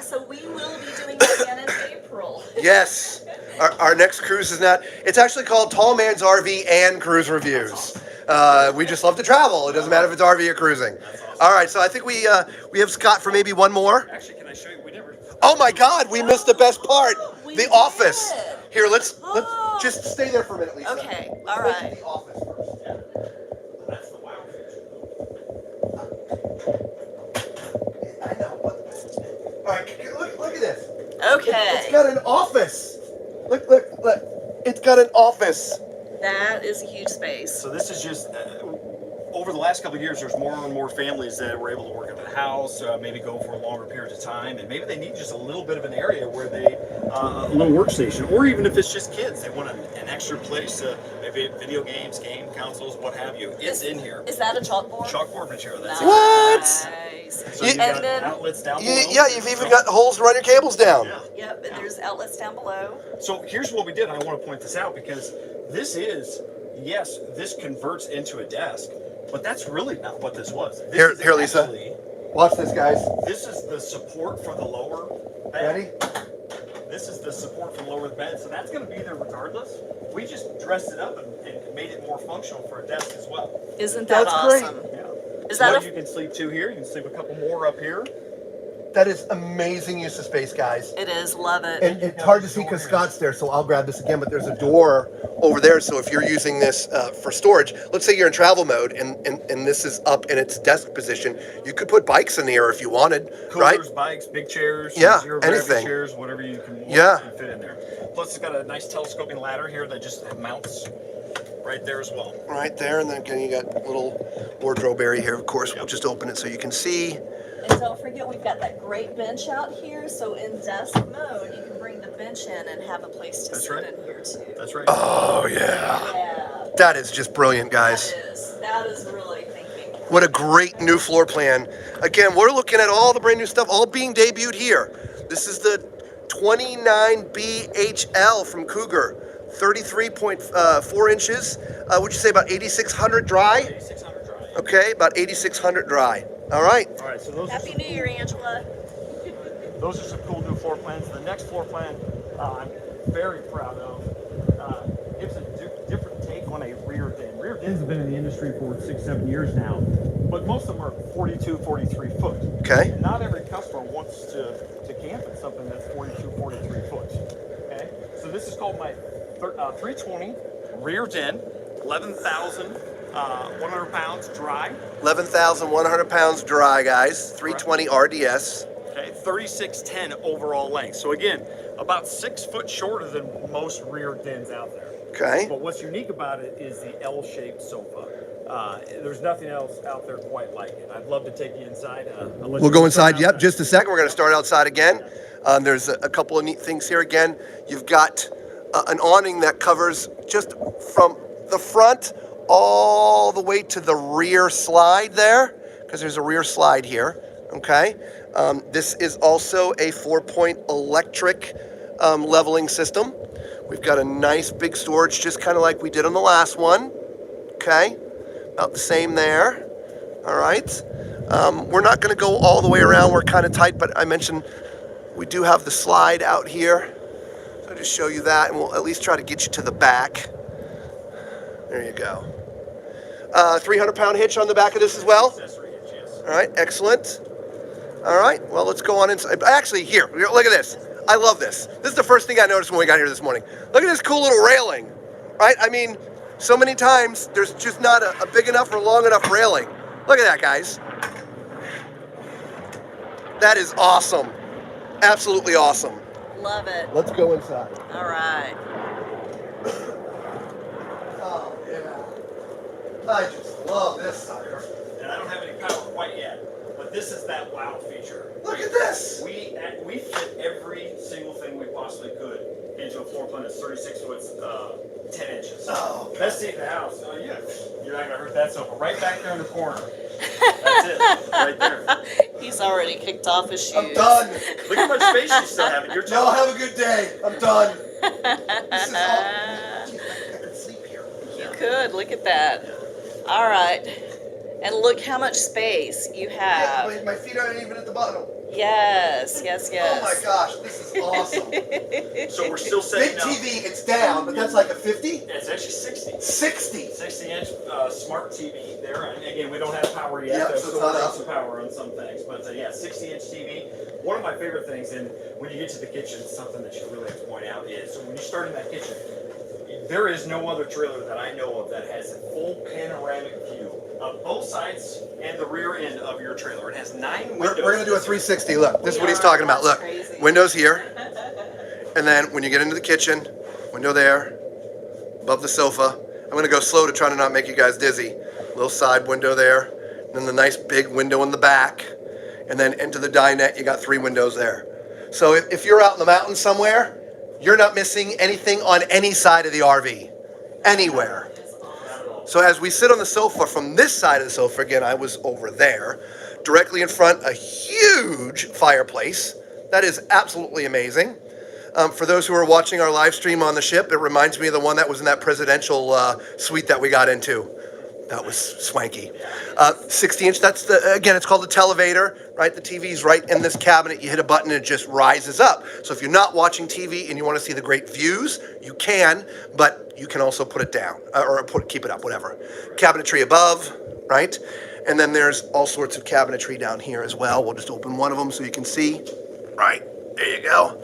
So we will be doing that again in April. Yes. Our next cruise is not, it's actually called Tall Man's RV and Cruise Reviews. We just love to travel. It doesn't matter if it's RV or cruising. All right, so I think we have Scott for maybe one more. Actually, can I show you? We never. Oh my God, we missed the best part. We The did. office. Here, let's Oh. just stay there for a minute, Lisa. Okay, Let's all go to right. The office first. That's the wow feature. I know. All right, look at this. It's Okay, got an office. Look. It's got an office. that is a huge space. So this is just over the last couple of years, there's more and more families that were able to work at the house, maybe go for longer periods of time, and maybe they need just a little bit of an area where they, a little workstation, or even if it's just kids, they want an extra place, maybe video games, game consoles, what have you. It's in here. Is that a chalkboard? Chalkboard material. That's What? Nice. it. So you've And got then, outlets down below. Yeah, you've even got holes to run your cables down. Yeah. yep, and there's outlets down below. So here's what we did. I want to point this out because this is, yes, this converts into a desk, but that's really not what this was. This Here, is Lisa. actually Watch this, guys. This is the support for the lower bed. Ready? This is the support for the lower bed, so that's going to be there regardless. We just dressed it up and made it more functional for a desk as well. Isn't that That's great. awesome? Yeah. Is that You a? can sleep 2 here. You can sleep a couple more up here. That is amazing use of space, guys. It is. Love it. And it's hard to see because Scott's there, so I'll grab this again, but there's a door over there, so if you're using this for storage, let's say you're in travel mode and this is up in its desk position, you could put bikes in the air if you wanted, right? Coolers, bikes, big chairs, Yeah, zero gravity anything. chairs, whatever you can Yeah. can fit in there. Plus, it's got a nice telescoping ladder here that just mounts right there as well. Right there, and then again, you got a little wardrobe area here, of course. We'll just open it so you can see. And don't forget, we've got that great bench out here. So in desk mode, you can bring the bench in and have a place to That's sit right. in here too. That's right. Oh, yeah. Yeah, That is just brilliant, guys. that is really thinking. What a great new floor plan. Again, we're looking at all the brand new stuff, all being debuted here. This is the 29BHL from Cougar, 33.4 inches. Would you say about 8,600 dry? 8,600 dry. Okay, about 8,600 dry. All right. All right, so those are Happy some New Year, Angela. Those are some cool new floor plans. The next floor plan I'm very proud of. Gives a different take on a rear den. Rear dens have been in the industry for 6-7 years now, but most of them are 42, 43 foot. Okay. Not every customer wants to camp in something that's 42, 43 foot. Okay, so this is called my 320 rear den, 11,100 pounds dry. 11,100 pounds dry, guys. 320 RDS. Okay, 3610 overall length. So again, about 6 foot shorter than most rear dens out there. Okay. But what's unique about it is the L-shaped sofa. There's nothing else out there quite like it. I'd love to take you inside. We'll go inside. Yep, just a second. We're going to start outside again. There's a couple of neat things here. Again, you've got an awning that covers just from the front all the way to the rear slide there, because there's a rear slide here. Okay. This is also a 4-point electric leveling system. We've got a nice big storage, just kind of like we did on the last one. Okay. About the same there. All right. We're not going to go all the way around. We're kind of tight, but I mentioned we do have the slide out here. So I'll just show you that, and we'll at least try to get you to the back. There you go. 300-pound hitch on the back of this as well. All right, excellent. All right, well, let's go on inside. Actually, here, look at this. I love this. This is the first thing I noticed when we got here this morning. Look at this cool little railing, right? I mean, so many times there's just not a big enough or long enough railing. Look at that, guys. That is awesome. Absolutely awesome. Love it. Let's go inside. All right. Oh, yeah. I just love this sucker. And I don't have any power quite yet, but this is that wow feature. Look at this. We fit every single thing we possibly could into a floor plan that's 36 foot, 10 inches. Oh, Best seat in the house. Oh, yeah. You're not going to hurt that sofa. Right back there in the corner. That's it. Right there. He's already kicked off his shoes. I'm done. Look how much space you still have in your Y'all tower. have a good day. I'm done. This is all. I could sleep here. You could. Look at that. All right. And look how much space you Yeah, have. my feet aren't even at the bottom. Yes, yes, yes. Oh my gosh, this is awesome. So we're still Big setting up. TV, it's down, but that's like a 50? Yeah, it's actually 60. 60. 60-inch smart TV there. And again, we don't have power yet. Yep, There's so still it's not some power on some things. But yeah, 60-inch TV. One of my favorite things, and when you get to the kitchen, something that you really have to point out is, when you start in that kitchen, there is no other trailer that I know of that has a full panoramic view of both sides and the rear end of your trailer. It has 9 windows. We're going to do a 360. Look, this is what he's We talking are. about. That's Look, crazy. windows here. And then when you get into the kitchen, window there, above the sofa. I'm going to go slow to try to not make you guys dizzy. Little side window there. And then the nice big window in the back. And then into the dinette, you got 3 windows there. So if you're out in the mountains somewhere, you're not missing anything on any side of the RV. Anywhere. So as we sit on the sofa from this side of the sofa, again, I was over there, directly in front, a huge fireplace. That is absolutely amazing. For those who are watching our live stream on the ship, it reminds me of the one that was in that presidential suite that we got into. That was swanky. 60-inch, that's again, it's called a televator, right? The TV's right in this cabinet. You hit a button and it just rises up. So if you're not watching TV and you want to see the great views, you can, but you can also put it down or keep it up, whatever. Cabinetry above, right? And then there's all sorts of cabinetry down here as well. We'll just open one of them so you can see. Right, there you go.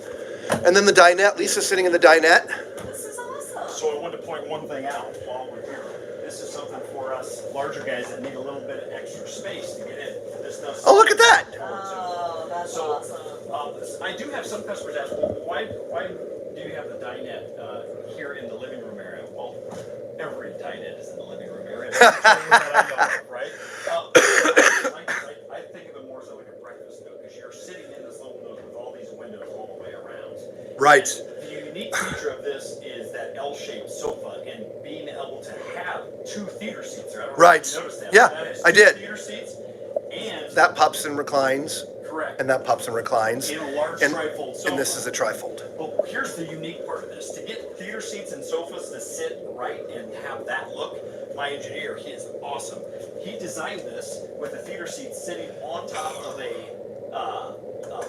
And then the dinette. Lisa's sitting in the dinette. This is awesome. So I wanted to point one thing out while we're here. This is something for us larger guys that need a little bit of extra space to get in. This does. Oh, look at that. Oh, that's awesome. I do have some customers ask, well, why do you have the dinette here in the living room area? Well, every dinette is in the living room area. That's that I know of, right? I think of it more so like a breakfast nook, because you're sitting in this little nook with all these windows all the way around. Right. And the unique feature of this is that L-shaped sofa and being able to have 2 theater seats there. I don't know if you noticed that. Yeah, That is I 2 did. Theater seats, and That pops and reclines, correct. and that pops and reclines. In a large And, trifold sofa. and this is a trifold. Well, here's the unique part of this. To get theater seats and sofas to sit right and have that look, my engineer, he is awesome. He designed this with the theater seat sitting on top of a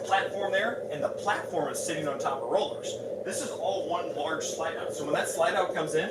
platform there, and the platform is sitting on top of rollers. This is all one large slide out. So when that slide out comes in,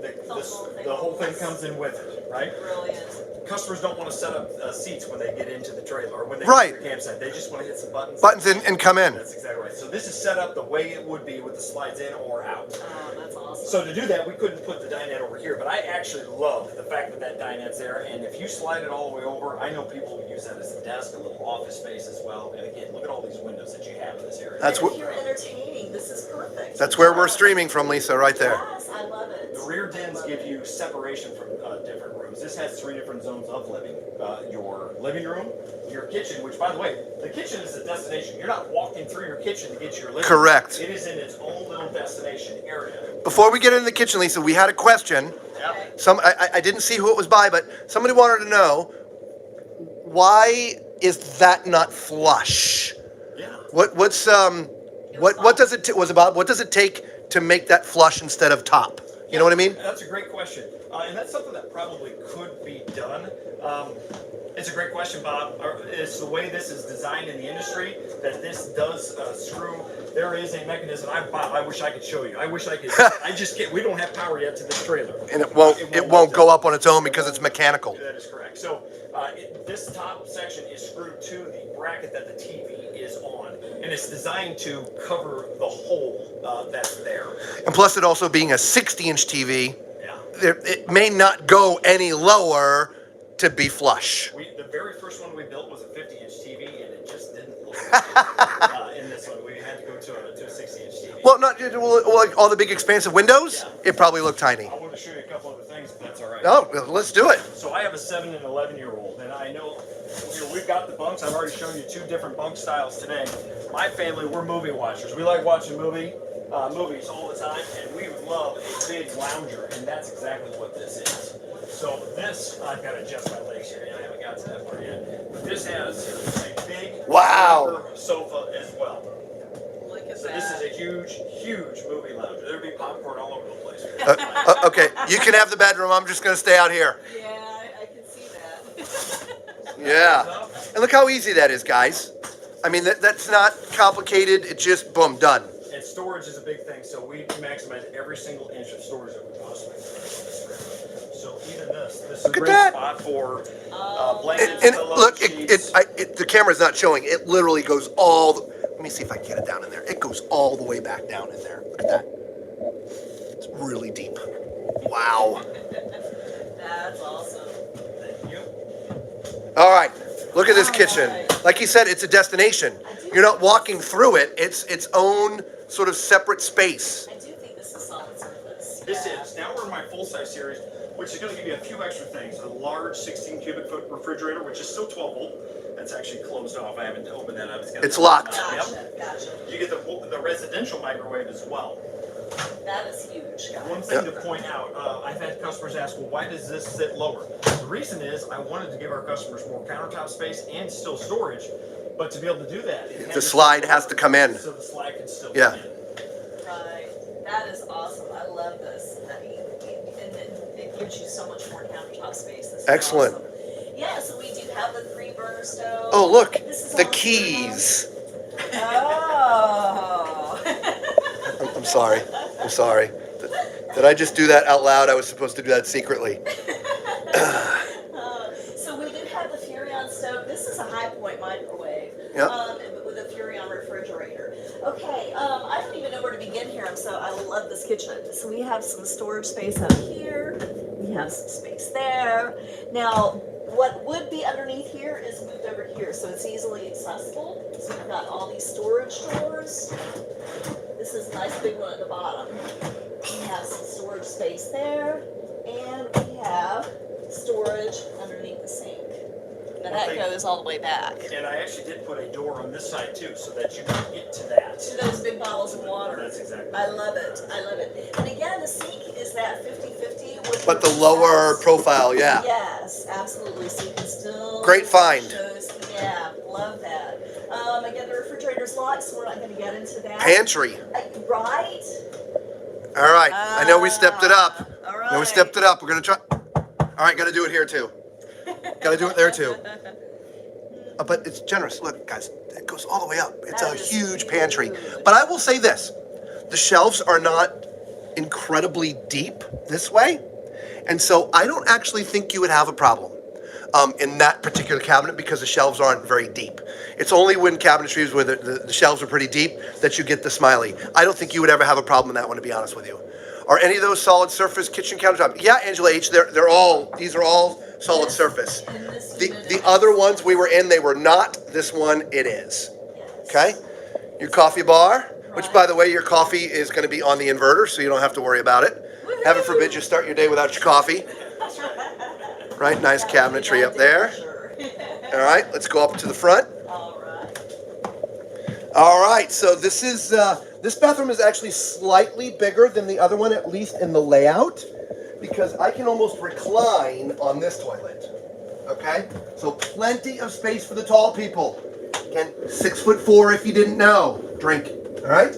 the whole thing comes in with it, right? Brilliant. Customers don't want to set up seats when they get into the trailer or when they Right. get to the campsite. They just want to hit some buttons. Buttons in and come in. That's exactly right. So this is set up the way it would be with the slides in or out. Oh, that's awesome. So to do that, we couldn't put the dinette over here, but I actually love the fact that that dinette's there. And if you slide it all the way over, I know people will use that as a desk, a little office space as well. And again, look at all these windows that you have in this area. That's and what. if you're entertaining, this is perfect. That's where we're streaming from, Lisa, right there. Yes, I love it. The rear dens give you separation from different rooms. This has 3 different zones of living. Your living room, your kitchen, which by the way, the kitchen is a destination. You're not walking through your kitchen to get to your living room. Correct. It is in its own little destination area. Before we get into the kitchen, Lisa, we had a question. Yeah. I didn't see who it was by, but somebody wanted to know, why is that not flush? Yeah. What does it take to make that flush instead of top? You know what I mean? That's a great question. And that's something that probably could be done. It's a great question, Bob. It's the way this is designed in the industry that this does screw. There is a mechanism. Bob, I wish I could show you. I wish I could. I just can't. We don't have power yet to this trailer. And it won't go up on its own because it's mechanical. That is correct. So this top section is screwed to the bracket that the TV is on, and it's designed to cover the hole that's there. And plus, it also being a 60-inch TV, Yeah. it may not go any lower to be flush. The very first one we built was a 50-inch TV, and it just didn't look in this one. We had to go to a 60-inch TV. Well, like all the big expansive windows, it probably looked tiny. I want to show you a couple other things, if that's all right. Oh, let's do it. So I have a 7 and 11-year-old, and I know we've got the bunks. I've already shown you 2 different bunk styles today. My family, we're movie watchers. We like watching movies all the time, and we would love a big lounger, and that's exactly what this is. So this, I've got to adjust my legs here, and I haven't got to that part yet. But this has a big sofa as well. Look at So that. this is a huge, huge movie lounger. There'd be popcorn all over the place. Okay, you can have the bedroom. I'm just going to stay out here. Yeah, I can see that. Yeah. And look how easy that is, guys. I mean, that's not complicated. It's just, boom, done. And storage is a big thing, so we maximize every single inch of storage that we possibly can. So even this is a great spot for blankets, And pillows, look, sheets. the camera's not showing. It literally goes let me see if I can get it down in there. It goes all the way back down in there. Look at that. It's really deep. Wow. That's awesome. Thank you. All right. Look at this kitchen. Like he said, it's a destination. You're not walking through it. It's its own sort of separate space. I do think this is solid surface. This is. Now we're in my full-size series, which is going to give you a few extra things. A large 16 cubic foot refrigerator, which is still 12 volt. That's actually closed off. I haven't opened that up. It's locked. Gotcha. You get the residential microwave as well. That is huge, guys. One thing to point out, I've had customers ask, well, why does this sit lower? The reason is I wanted to give our customers more countertop space and still storage, but to be able to do that, The slide has to come in. so the slide can still Yeah. come in. Right. That is awesome. I love this. I mean, and it gives you so much more countertop space. This is Excellent. awesome. Yeah, so we do have the 3-burner stove. Oh, look, This is the all keys. Oh. I'm sorry. I'm sorry. Did I just do that out loud? I was supposed to do that secretly. So we do have the Furrion stove. This is a high point microwave. Yep. With a Furrion refrigerator. Okay, I don't even know where to begin here. I love this kitchen. So we have some storage space out here. We have some space there. Now, what would be underneath here is moved over here, so it's easily accessible. So we've got all these storage drawers. This is a nice big one at the bottom. We have some storage space there, and we have storage underneath the sink. Now that goes all the way back. And I actually did put a door on this side too, so that you can get to that. To those big bottles of water. That's exactly. I love it. I love it. And again, the sink is that 50-50. with But the your lower spouse. profile, yeah. Yes, absolutely. So you can still. Great find. Yeah, love that. Again, the refrigerator's locked, so we're not going to get into that. Pantry. Right? All right. I know we stepped it up. All I right. know we stepped it up. We're going to try. All right, got to do it here too. Got to do it there too. But it's generous. Look, guys, it goes all the way up. It's a huge pantry. But I will say this. The shelves are not incredibly deep this way. And so I don't actually think you would have a problem in that particular cabinet because the shelves aren't very deep. It's only when cabinetries where the shelves are pretty deep that you get the smiley. I don't think you would ever have a problem in that one, to be honest with you. Are any of those solid surface kitchen countertops? Yeah, Angela H, these are all solid surface. The other ones we were in, they were not. This one, it is. Okay? Your coffee bar, which by the way, your coffee is going to be on the inverter, so you don't have to worry about it. Heaven forbid you start your day without your coffee. Right, nice cabinetry up there. All right, let's go up to the front. All right, so this is this bathroom is actually slightly bigger than the other one, at least in the layout, because I can almost recline on this toilet. Okay, so plenty of space for the tall people. Again, 6'4" if you didn't know. Drink. All right.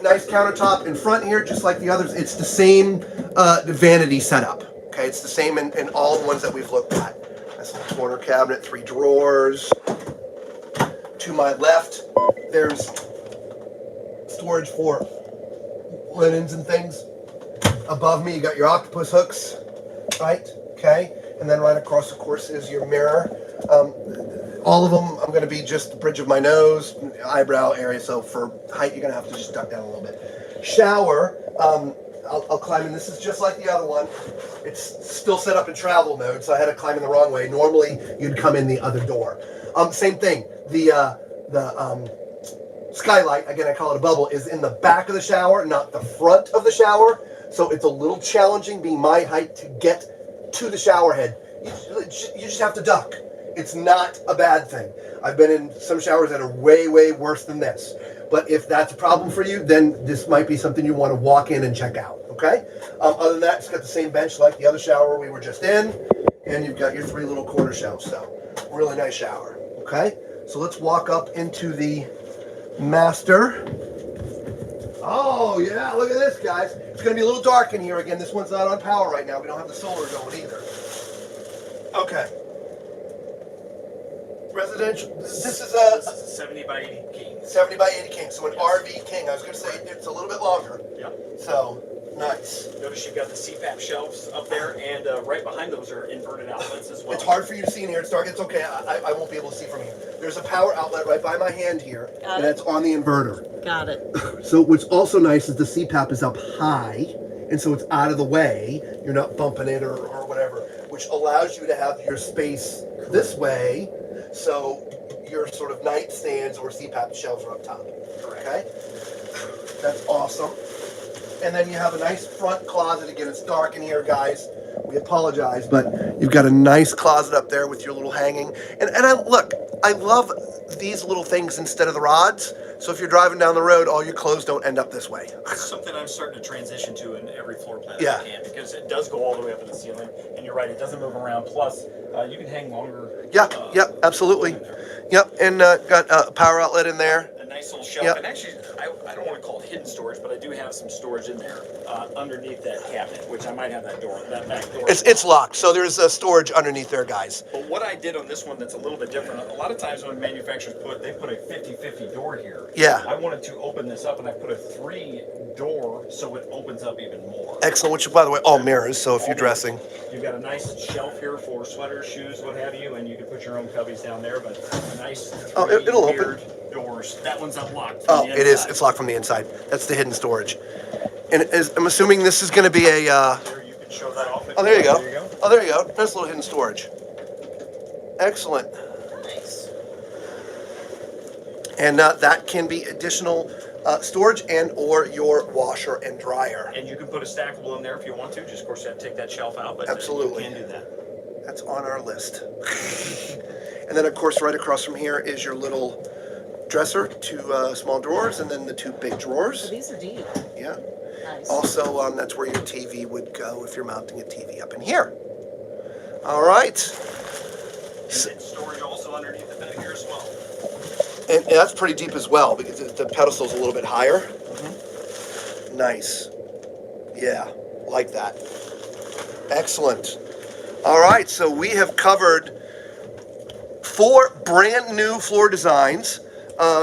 Nice countertop in front here, just like the others. It's the same vanity setup. Okay, it's the same in all the ones that we've looked at. Nice little corner cabinet, 3 drawers. To my left, there's storage for linens and things. Above me, you got your octopus hooks, right? Okay, and then right across, of course, is your mirror. All of them, I'm going to be just the bridge of my nose, eyebrow area. So for height, you're going to have to just duck down a little bit. Shower, I'll climb in. This is just like the other one. It's still set up in travel mode, so I had to climb in the wrong way. Normally, you'd come in the other door. Same thing. The skylight, again, I call it a bubble, is in the back of the shower, not the front of the shower. So it's a little challenging, being my height, to get to the shower head. You just have to duck. It's not a bad thing. I've been in some showers that are way, way worse than this. But if that's a problem for you, then this might be something you want to walk in and check out, okay? Other than that, it's got the same bench like the other shower we were just in, and you've got your 3 little corner shelves, so really nice shower, okay? So let's walk up into the master. Oh, yeah, look at this, guys. It's going to be a little dark in here again. This one's not on power right now. We don't have the solar going either. Okay. Residential, this is a 70 by 80 king. 70 by 80 king, so an RV king. I was going to say it's a little bit longer. Yep. So, nice. Notice you've got the CPAP shelves up there, and right behind those are inverted outlets as well. It's hard for you to see in here. It's dark. It's okay. I won't be able to see from here. There's a power outlet right by my hand here, and it's on the inverter. Got it. So what's also nice is the CPAP is up high, and so it's out of the way. You're not bumping it or whatever, which allows you to have your space this way, so your sort of nightstands or CPAP shelves are up top. Okay? That's awesome. And then you have a nice front closet. Again, it's dark in here, guys. We apologize, but you've got a nice closet up there with your little hanging. And I love these little things instead of the rods. So if you're driving down the road, all your clothes don't end up this way. It's something I'm starting to transition to in every floor plan Yeah. I can, because it does go all the way up to the ceiling, and you're right, it doesn't move around. Plus, you can hang longer. Yeah, absolutely. Yep, and got a power outlet in there. A nice nice little shelf. Yep. And actually, I don't want to call it hidden storage, but I do have some storage in there underneath that cabinet, which I might have that back door. It's locked, so there's a storage underneath there, guys. But what I did on this one that's a little bit different, a lot of times when manufacturers they put a 50-50 door here. Yeah. I wanted to open this up, and I put a 3-door so it opens up even more. Excellent, which, by the way, all mirrors, so if you're dressing. You've got a nice shelf here for sweaters, shoes, what have you, and you can put your own cubbies down there, but a nice it'll weird doors. That one's unlocked. Oh, it is. It's locked from the inside. That's the hidden storage. And I'm assuming this is going to be a... There, you can show that off. Oh, there you go. Oh, there you go. Nice little hidden storage. Excellent. Nice. And that can be additional storage and or your washer and dryer. And you can put a stackable in there if you want to. Just, of course, you have to take that shelf out, but Absolutely. You can do that. That's on our list. And then, of course, right across from here is your little dresser, 2 small drawers, and then the 2 big So drawers. these are deep. Yeah. Nice. Also, that's where your TV would go if you're mounting a TV up in here. All right. And then storage also underneath the bed here as well. And that's pretty deep as well because the pedestal's a little bit higher. Mm-hmm. Nice. Yeah, like that. Excellent. All right, so we have covered 4 brand new floor designs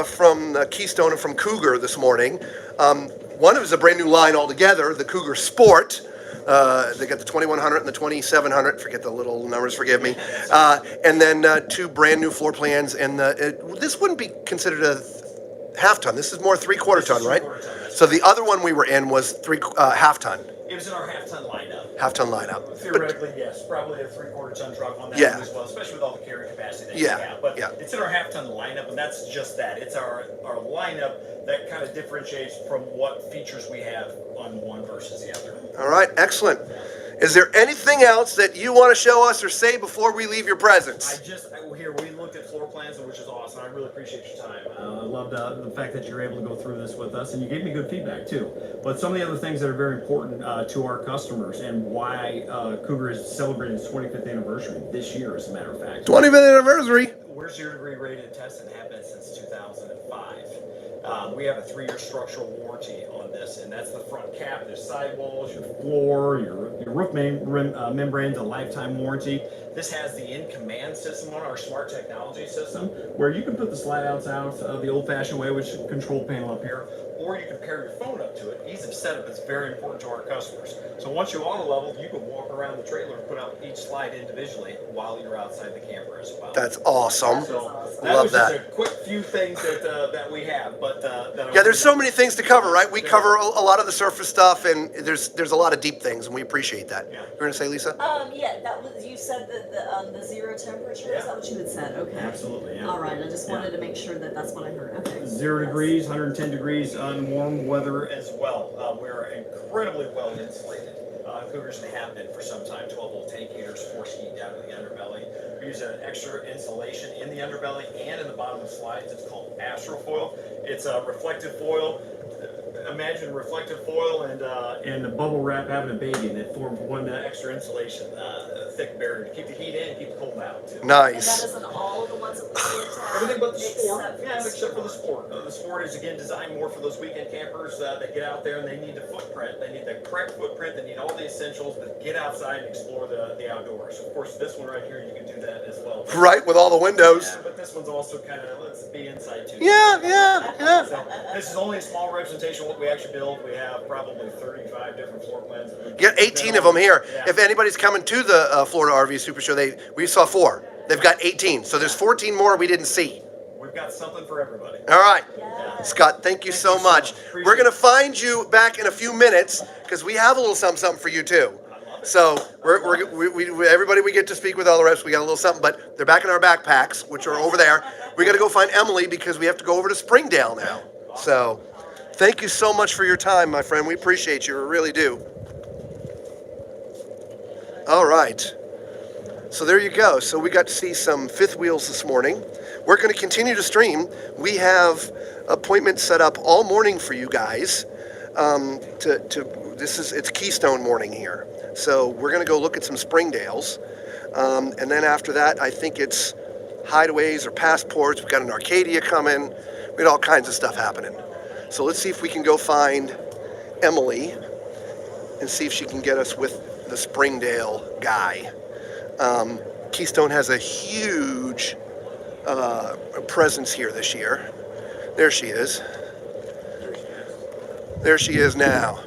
from Keystone and from Cougar this morning. One of them is a brand new line altogether, the Cougar Sport. They got the 2100 and the 2700. Forget the little numbers, forgive me. And then 2 brand new floor plans. And this wouldn't be considered a half ton. This is more 3/4 ton, right? So the other one we were in was half ton. It was in our half-ton lineup. Half ton lineup. Theoretically, yes, probably a 3/4 ton truck on that Yeah. one as well, especially with all the carrying capacity that Yeah, we have. But yeah. it's in our half-ton lineup, and that's just that. It's our lineup that kind of differentiates from what features we have on one versus the other. All right, excellent. Is there anything else that you want to show us or say before we leave your presence? Here, we looked at floor plans, which is awesome. I really appreciate your time. I loved the fact that you're able to go through this with us, and you gave me good feedback too. But some of the other things that are very important to our customers and why Cougar is celebrating its 25th anniversary this year, as a matter of fact. 25th anniversary. We're 0-degree rated and tested and have been since 2005. We have a 3-year structural warranty on this, and that's the front cap, the sidewalls, your floor, your roof membranes, a lifetime warranty. This has the in-command system on our smart technology system, where you can put the slide outs out the old-fashioned way, which is a control panel up here, or you can pair your phone up to it. Ease of setup is very important to our customers. So once you're on a level, you can walk around the trailer and put out each slide individually while you're outside the camper as well. That's awesome. So Love was that. just a quick few things that we have, but Yeah, there's so many things to cover, right? We cover a lot of the surface stuff, and there's a lot of deep things, and we appreciate that. Yeah. You're gonna say, Lisa? Yeah, that was, you said that the 0 temperature, is that what you had said? Okay. Absolutely, yeah. All right, I just wanted to make sure that that's what I heard. Okay. 0 degrees, 110 degrees on warm weather as well. We're incredibly well insulated. Cougars have been for some time. 12-volt tank heaters force heat down to the underbelly. We use an extra insulation in the underbelly and in the bottom of the slides. It's called Astrofoil. It's a reflective foil. Imagine reflective foil and a bubble wrap having a baby, and it forms one extra insulation, thick barrier to keep the heat in and keep the cold out. Too. And that Nice. isn't all of the ones that we see at Everything but the Sport. except for the Except for the Sport. The Sport is, again, designed more for those weekend campers that get out there and they need the footprint. They need the correct footprint. They need all the essentials to get outside and explore the outdoors. Of course, this one right here, you can do that as well. Right, with all the windows. Yeah, but this one's also kind of, let's be inside too. Yeah. So this is only a small representation of what we actually build. We have probably 35 different floor plans. You got 18 of them here. Yeah. If anybody's coming to the Florida RV Supershow, we saw 4. They've got 18, so there's 14 more we didn't see. We've got something for everybody. All right. Yeah. Scott, thank you so much. Appreciate We're going to it. find you back in a few minutes because we have a little something for you too. So everybody we get to speak with, all the reps, we got a little something, but they're back in our backpacks, which are over there. We got to go find Emily because we have to go over to Springdale now. So thank you so much for your time, my friend. We appreciate you. We really do. All right. So there you go. So we got to see some fifth wheels this morning. We're going to continue to stream. We have appointments set up all morning for you guys. It's Keystone morning here. So we're going to go look at some Springdales. And then after that, I think it's hideaways or passports. We've got an Arcadia coming. We had all kinds of stuff happening. So let's see if we can go find Emily and see if she can get us with the Springdale guy. Keystone has a huge presence here this year. There she is. There she is now.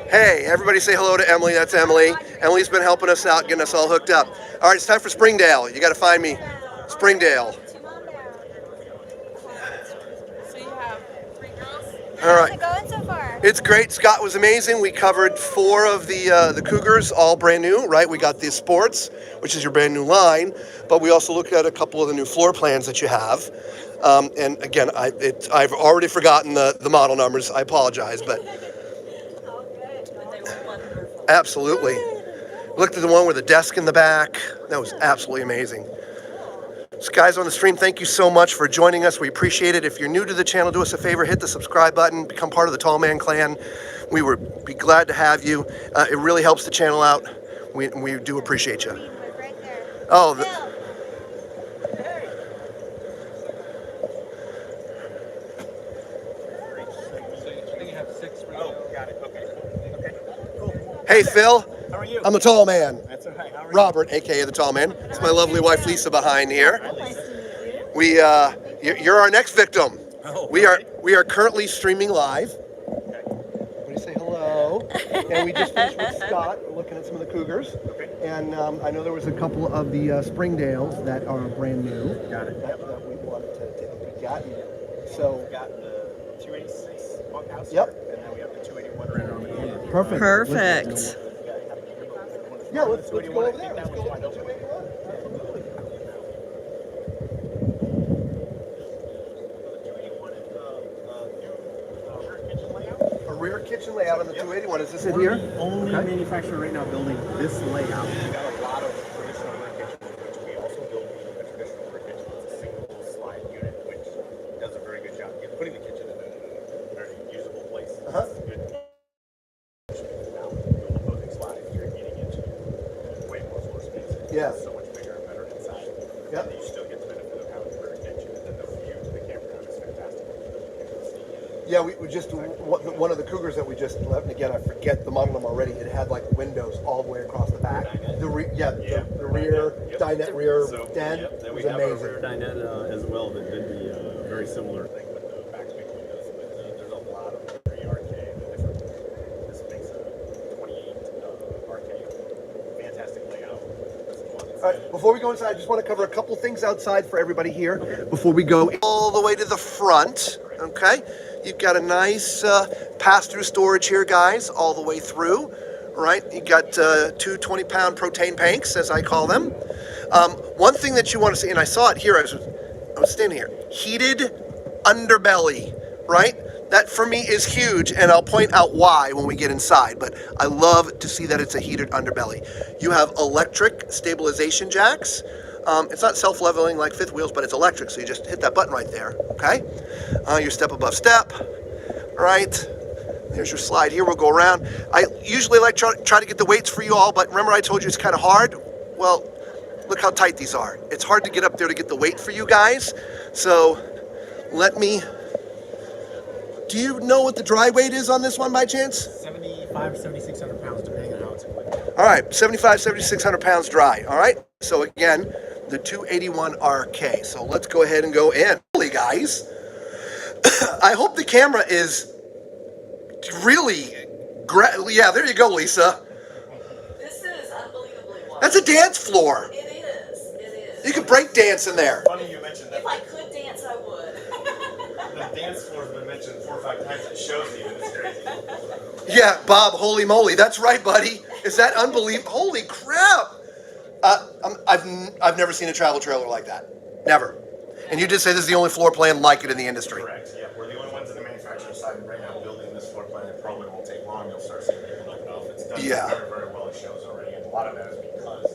Hey, everybody say hello to Emily. That's Emily. Emily's been helping us out, getting us all hooked up. All right, it's time for Springdale. You got to find me Springdale. So you have 3 girls? All right. How's it going so far? It's great. Scott was amazing. We covered 4 of the Cougars, all brand new, right? We got the Sports, which is your brand new line, but we also looked at a couple of the new floor plans that you have. And again, I've already forgotten the model numbers. I apologize, but absolutely. Looked at the one with the desk in the back. That was absolutely amazing. So guys on the stream, thank you so much for joining us. We appreciate it. If you're new to the channel, do us a favor, hit the subscribe button, become part of the Tall Man Clan. We would be glad to have you. It really helps the channel out. We do appreciate you. Right there. Oh, hey Phil. How are you? I'm the Tall Man. That's all right. How are Robert, aka the Tall Man. It's my lovely wife Lisa behind here. You're our next victim. Oh, We are currently streaming live. Everybody say hello. And we just finished with Scott looking at some of the Cougars. Okay. And I know there was a couple of the Springdales that are brand new. Got it. That we wanted to take a peek at. So We've got the 286 bunkhouse. Yep. Here, and then we have the 281 right around the corner. perfect. Perfect. Yeah, let's go over there. Let's go look at the 281. A rear kitchen layout on the 281. Is this it here? Only Okay. manufacturer right now building this layout. We've got a lot of traditional rear kitchens, which we also build a traditional rear kitchen. It's a single slide unit, which does a very good job of putting the kitchen in a very usable place. Uh-huh. It's good. Now, with opposing slides, you're getting into way more floor space. Yeah. It's so much bigger and better inside. Yep. And you still get the benefit of having a rear kitchen, and then the view to the campground is fantastic. Yeah, we just one of the Cougars that we just left, and again I forget the model number already. It had like windows all the way across the back. The rear dinette rear den Then was we have a amazing. rear dinette as well that did the very similar thing with the backspace windows. But there's a lot of very arcade. This makes a 28 arcade. Fantastic layout. All right, before we go inside, I just want to cover a couple things outside for everybody here before we go all the way to the front. Okay, you've got a nice pass-through storage here, guys, all the way through. Right, you got 2 20-pound propane tanks, as I call them. One thing that you want to see, and I saw it here, I was standing here, heated underbelly, right? That for me is huge, and I'll point out why when we get inside, but I love to see that it's a heated underbelly. You have electric stabilization jacks. It's not self-leveling like fifth wheels, but it's electric, so you just hit that button right there, okay? Your step above step, right? There's your slide here. We'll go around. I usually like try to get the weights for you all, but remember I told you it's kind of hard? Well, look how tight these are. It's hard to get up there to get the weight for you guys, so let me... Do you know what the dry weight is on this one by chance? 7,600 pounds, depending on how it's equipped. All right, 7,600 pounds dry. All right, so again, the 281 RK. So let's go ahead and go in. Holy guys, I hope the camera is really, yeah, there you go, Lisa. This is unbelievably wide. That's a dance floor. It is. It is. You could break dance in there. Funny you mentioned that. If I could dance, I would. The dance floor has been mentioned 4 or 5 times. It shows even. It's crazy. Yeah, Bob, holy moly, that's right, buddy. Is that unbelievable? Holy crap! I've never seen a travel trailer like that. Never. And you did say this is the only floor plan like it in the industry. Correct. Yeah, we're the only ones in the manufacturing side right now building this floor plan. It probably won't take long. You'll start seeing people knock it off. It's done Yeah. very, very well. It shows already, and a lot of that is because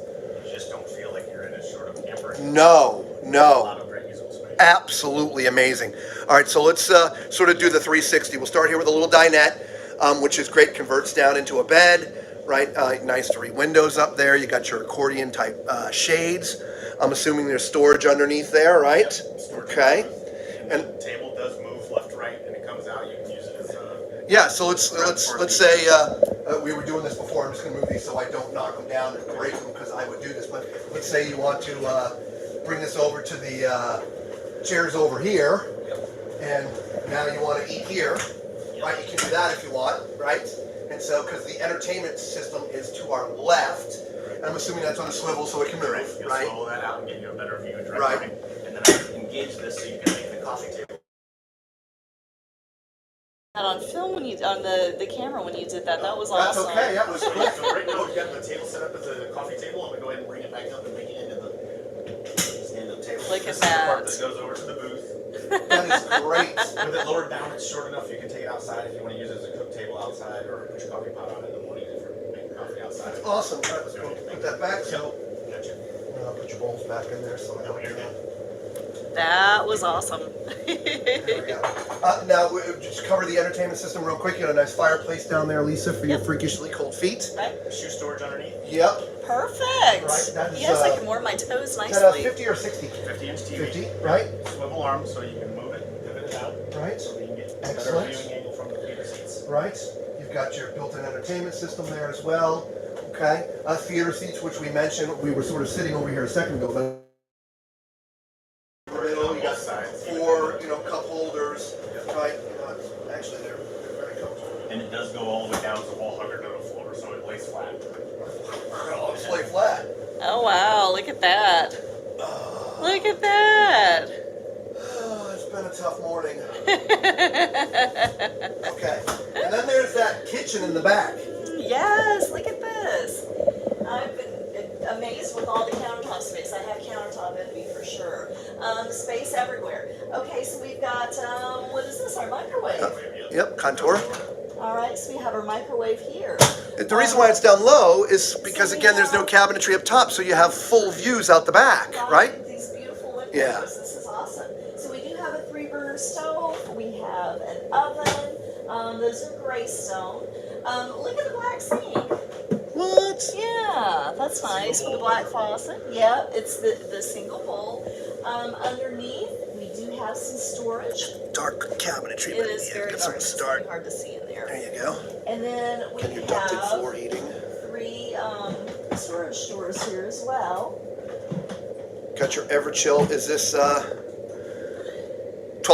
you just don't feel like you're in a sort of camper. No. A lot of great usable space. Absolutely amazing. All right, so let's sort of do the 360. We'll start here with a little dinette, which is great. Converts down into a bed, right? Nice 3 windows up there. You got your accordion type shades. I'm assuming there's storage underneath there, right? Okay. And the table does move left, right, and it comes out. You can use it as a... Yeah, so let's say we were doing this before. I'm just going to move these so I don't knock them down and break them because I would do this. But let's say you want to bring this over to the chairs over here, and now you want to eat here, right? You can do that if you want, right? And so, because the entertainment system is to our left, and I'm assuming that's on a swivel so it can move, You'll right? swivel that out and give you a better view and drive Right. right. And then I engage this so you can make the coffee table. That on film when you on the camera when you did that. That was That's awesome. okay. That was So quick. right now we've got the table set up as a coffee table. I'm going to go ahead and bring it back up and make it into the stand-up table. Look This at is the part that. that goes over to the booth. That is great. With it lowered down, it's short enough you can take it outside if you want to use it as a cook table outside, or put your coffee pot on it in the morning if you're making coffee outside. Awesome. All right, let's go put that back. So Gotcha. I'll put your bowls back in there so I don't do that. That was awesome. There we go. Now, just cover the entertainment system real quick. You got a nice fireplace down there, Lisa, for your freakishly cold feet. Right? Shoe storage underneath. Yep. Perfect. Right, that is, Yes, I can warm my toes Is that nicely. 50 or 60? 50-inch TV. 50, right? Swivel arms so you can move it, pivot it out. Right. So you can get a better Excellent. viewing angle from the theater seats. Right. You've got your built-in entertainment system there as well. Okay. Theater seats, which we mentioned, we were sort of sitting over here a second ago, but you got four, cup holders, right? Actually, they're very comfortable. And it does go all the way down to the wall hugger to the floor, so it lays flat. Oh, it's lay flat. Oh wow, look at that. Look at that. Oh, it's been a tough morning. Okay. And then there's that kitchen in the back. Yes, look at this. I've been amazed with all the countertop space. I have countertop envy for sure. Space everywhere. Okay, so we've got, what is this, our microwave? Yep, contour. All right, so we have our microwave here. The reason why it's down low is because, again, there's no cabinetry up top, so you have full views out the back, right? These beautiful windows. Yeah. This is awesome. So we do have a 3-burner stove. We have an oven. Those are gray stone. Look at the black sink. What? Yeah, that's nice with the black faucet. Yeah, it's the single bowl. Underneath, we do have some storage. Dark cabinetry, It but is yeah, very get dark. some It's start. really hard to see in there. There you go. And then we Can you ducted have floor heating? 3 storage doors here as well. Got your Everchill. Is this 12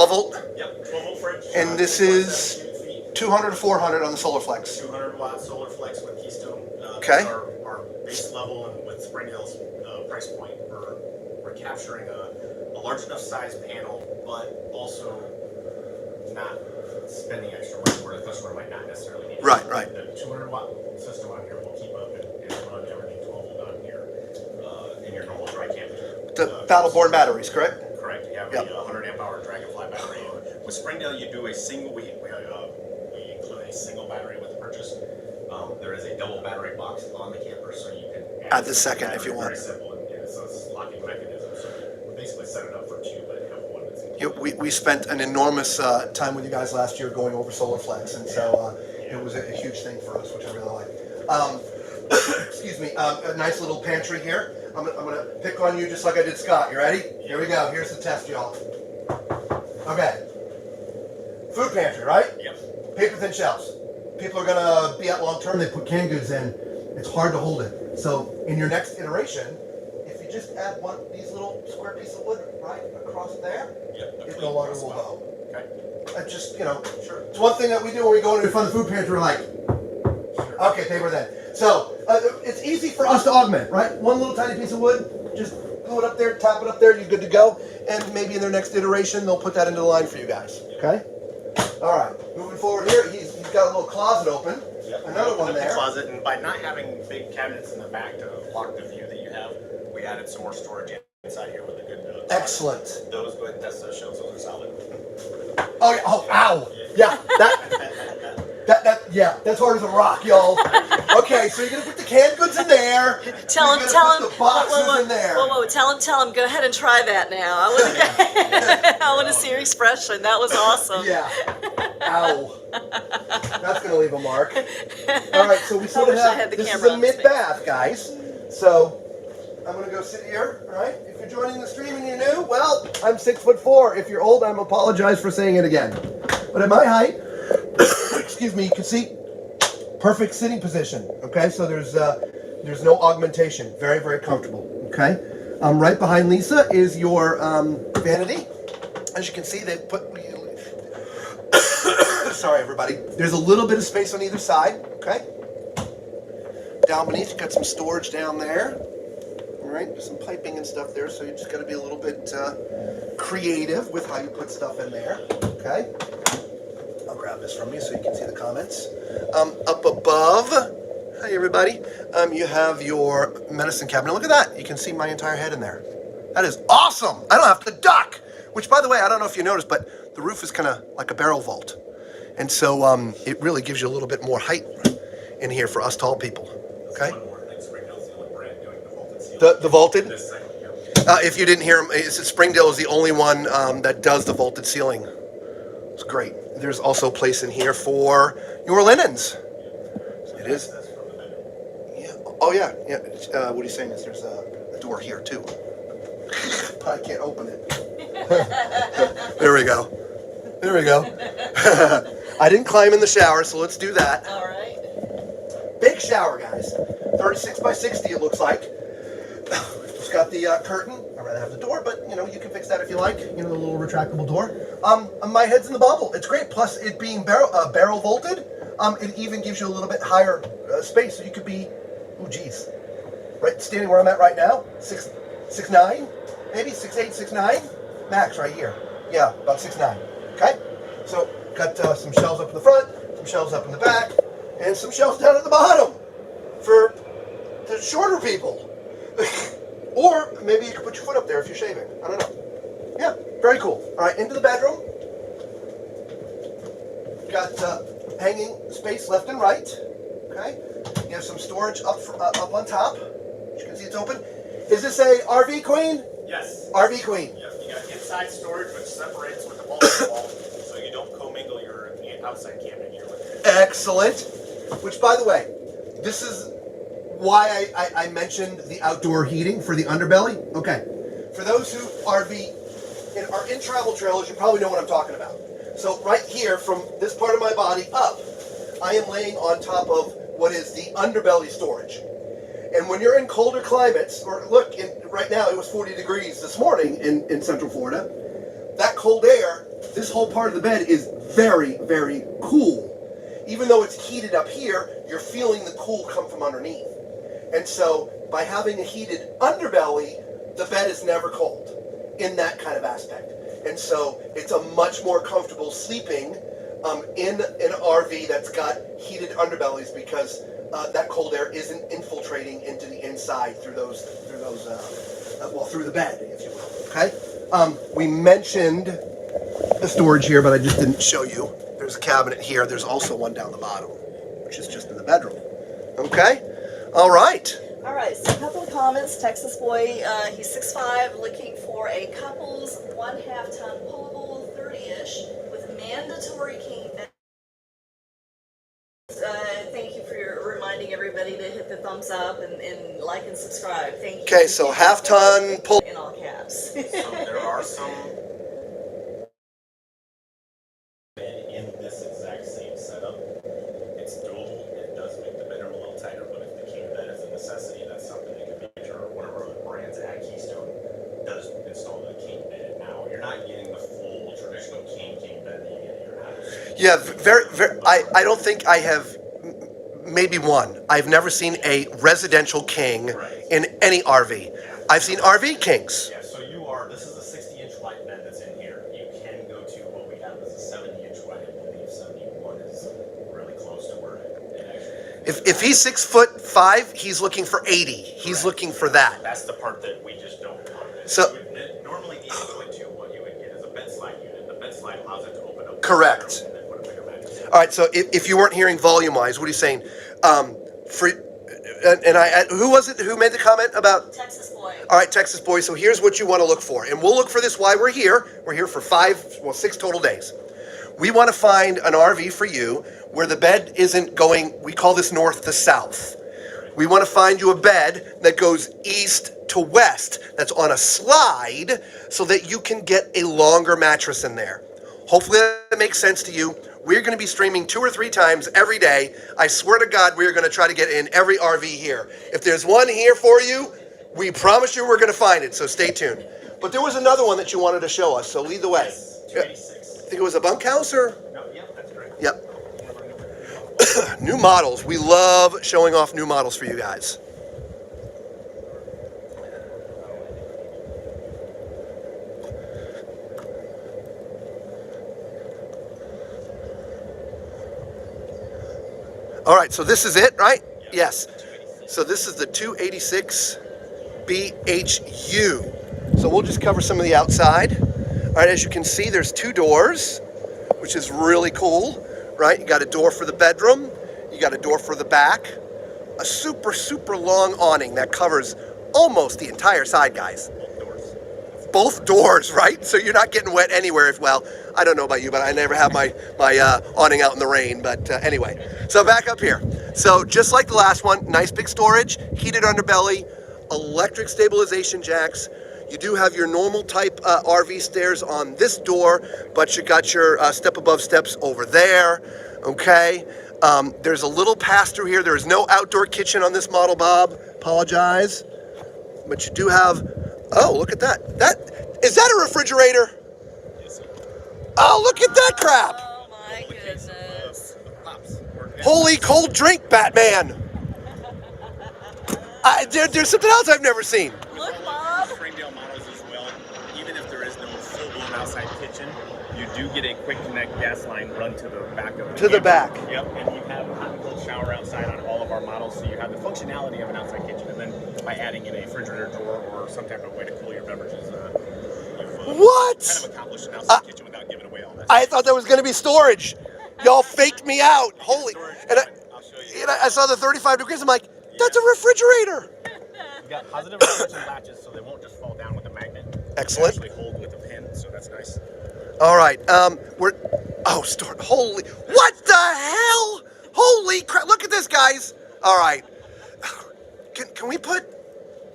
volt? Yep, 12-volt fridge. And this 2.7 is cubic feet. 200 to 400 on the SolarFlex. 200-watt solar flex with Keystone. Okay. That's our base level, and with Springdale's price point, we're capturing a large enough size panel, but also not spending extra money where the customer might not necessarily need it. Right, right. The 200-watt system on here will keep up and run everything 12-volt on here in your normal dry camping. The Battleborn batteries, correct? Correct. You have Yep. a 100 amp hour Dragonfly battery. With Springdale, you do a single. We include a single battery with the purchase. There is a double battery box on the camper, so you can Add the second if you want. Very simple, and so it's a locking mechanism. So we basically set it up for 2, but have one that's included. We spent an enormous time with you guys last year going over SolarFlex, and so it was a huge thing for us, which I really like. Excuse me. A nice little pantry here. I'm gonna pick on you just like I did Scott. You ready? Here we go. Here's the test, y'all. Okay. Food pantry, right? Yep. Paper thin shelves. People are gonna be at long term. They put canned goods in. It's hard to hold it. So in your next iteration, if you just add these little square piece of wood right across there, Yep. it no longer will go. Okay. Just Sure. it's one thing that we do when we go into a fun food pantry. We're like, Sure. okay, paper then. So it's easy for us to augment, right? One little tiny piece of wood, just glue it up there, tap it up there, you're good to go. And maybe in their next iteration, they'll put that into the line for you guys. Okay. All right. Moving forward here, he's got a little closet open. Yep. Another one Open up the there. Closet, and by not having big cabinets in the back to block the view that you have, we added some more storage inside here with a good. Closet. Excellent. Those, go ahead and test those shelves. Those are solid. Oh yeah. Oh, ow. Yeah. That's hard as a rock, y'all. Okay, so you're gonna put the canned goods in there. Tell You're him, gonna put the boxes whoa, in there. Whoa, tell him, go ahead and try that now. I want to see your expression. That was awesome. Yeah. Ow. That's gonna leave a mark. All right, so we sort of wish I have had the this is camera a on his mid bath, guys. So I'm gonna go sit here, all right? If you're joining the stream and you're new, well, I'm 6'4". If you're old, I'm apologize for saying it again. But at my height, excuse me, you can see perfect sitting position, okay? So there's no augmentation, very, very comfortable, okay? Right behind Lisa is your vanity. As you can see, they put, sorry everybody, there's a little bit of space on either side, okay? Down beneath, you got some storage down there. All right, there's some piping and stuff there, so you just got to be a little bit creative with how you put stuff in there. Okay, I'll grab this from you so you can see the comments. Up above, hi everybody. You have your medicine cabinet. Look at that. You can see my entire head in there. That is awesome. I don't have to duck. Which, by the way, I don't know if you noticed, but the roof is kind of like a barrel vault, and so it really gives you a little bit more height in here for us tall people. Okay. The vaulted. If you didn't hear him, Springdale is the only one that does the vaulted ceiling. It's great. There's also a place in here for your linens. It is. Yeah. Oh yeah. Yeah. What are you saying is there's a door here too. But I can't open it. There we go. There we go. I didn't climb in the shower, so let's do that. All right. Big shower, guys. 36 by 60, it looks like. It's got the curtain. I'd rather have the door, but you know, you can fix that if you like. You know, the little retractable door. My head's in the bubble. It's great. Plus, it being barrel vaulted, it even gives you a little bit higher space, so you could be, oh geez, right standing where I'm at right now, 6'9", maybe 6'8", 6'9", max right here. Yeah, about 6'9". Okay, so got some shelves up in the front, some shelves up in the back, and some shelves down at the bottom for the shorter people. Or maybe you could put your foot up there if you're shaving. I don't know. Yeah, very cool. All right, into the bedroom. Got hanging space left and right. Okay, you have some storage up on top. As you can see, it's open. Is this a RV queen? Yes. RV queen. Yes, you got inside storage which separates with the vault wall, so you don't commingle your outside cabinet here with it. Excellent. Which, by the way, this is why I mentioned the outdoor heating for the underbelly. Okay, for those who are in travel trailers, you probably know what I'm talking about. So right here, from this part of my body up, I am laying on top of what is the underbelly storage. And when you're in colder climates, or look, right now it was 40 degrees this morning in Central Florida, that cold air, this whole part of the bed is very, very cool. Even though it's heated up here, you're feeling the cool come from underneath. And so by having a heated underbelly, the bed is never cold in that kind of aspect. And so it's a much more comfortable sleeping in an RV that's got heated underbellies, because that cold air isn't infiltrating into the inside through the bed, if you will. Okay. We mentioned the storage here, but I just didn't show you. There's a cabinet here. There's also one down the bottom, which is just in the bedroom. Okay. All right. All right, so a couple of comments. Texas boy, he's 6'5", looking for a couple's 1/2 ton pullable 30-ish with mandatory king bed. Thank you for reminding everybody to hit the thumbs up and like and subscribe. Thank you. Okay, so 1/2 ton pull. In all caps. So there are some in this exact same setup. It's doable. It does make the bedroom a little tighter, but if the king bed is a necessity, that's something that could be sure. One of our other brands at Keystone does install the king bed. Now you're not getting the full traditional king bed that you get in your house. Yeah, very. I don't think I have. Maybe one. I've never seen a residential king in any RV. I've seen RV kings. Yeah, so this is a 60-inch light bed that's in here. You can go to what we have is a 70-inch wide. I believe 71 is really close to where it actually. If he's 6'5", he's looking for 80. He's looking for that. That's the part that we just don't want. So normally the 8.2, what you would get is a bed slide unit. The bed slide allows it to open up. Correct. And then put a bigger mattress in. All right. So if you weren't hearing volume-wise, what are you saying? Who was it who made the comment about Texas boy. All right, Texas boy. So here's what you want to look for, and we'll look for this while we're here. We're here for 6 total days. We want to find an RV for you where the bed isn't going. We call this north to south. We want to find you a bed that goes east to west that's on a slide so that you can get a longer mattress in there. Hopefully that makes sense to you. We're going to be streaming 2 or 3 times every day. I swear to God, we're going to try to get in every RV here. If there's one here for you, we promise you we're going to find it, so stay tuned. But there was another one that you wanted to show us, so lead the way. Yeah. I think it was a bunkhouse, or? No, yep, that's correct. Yep. New models. We love showing off new models for you guys. All right, so this is it, right? Yes. So this is the 286 BHU. So we'll just cover some of the outside. All right, as you can see, there's 2 doors, which is really cool, right? You got a door for the bedroom. You got a door for the back. A super, super long awning that covers almost the entire side, guys. Both doors, right? So you're not getting wet anywhere. Well, I don't know about you, but I never have my awning out in the rain. But anyway, so back up here. So just like the last one, nice big storage, heated underbelly, electric stabilization jacks. You do have your normal type RV stairs on this door, but you got your step above steps over there, okay? There's a little pass-through here. There is no outdoor kitchen on this model, Bob. Apologize. But you do have, oh, look at that. Is that a refrigerator? Oh, look at that crap. Oh my goodness. Holy cold drink, Batman. There's something else I've never seen. Look, Bob. Springdale models as well. Even if there is no full-blown outside kitchen, you do get a quick connect gas line run to the back of the To the back. Yep, and you have a hot and cold shower outside on all of our models, so you have the functionality of an outside kitchen, and then by adding in a refrigerator drawer or some type of way to cool your beverages, you've What? kind of accomplished an outside kitchen without giving away all that. I thought that was going to be storage. Y'all faked me out. Holy. And I'll show you. I saw the 35 degrees. I'm like, that's a refrigerator. You got positive retention latches, so they won't just fall down with a magnet. Excellent. They actually hold with a pin, so that's nice. All right. Holy. What the hell? Holy crap. Look at this, guys. All right. Can we put.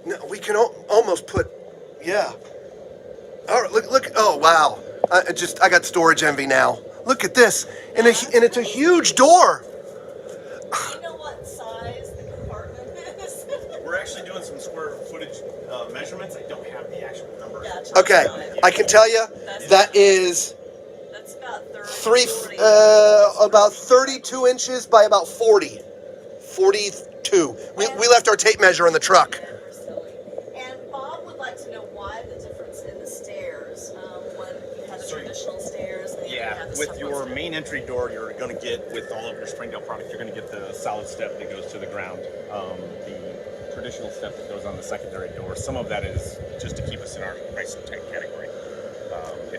No, we can almost put. Yeah. All right. Look. Oh, wow. I got storage envy now. Look at this. And it's a huge door. Do you know what size the compartment is? We're actually doing some square footage measurements. I don't have the actual number. Gotcha. Okay. I can tell you that is. That's about 30. About 32 inches by about 40. 42. We left our tape measure in the truck. And Bob would like to know why the difference in the stairs when you have the traditional stairs. And you have the With stuff your on main entry door, you're going to get, with all of your Springdale product, you're going to get the solid step that goes to the ground. The traditional step that goes on the secondary door, some of that is just to keep us in our price tag category.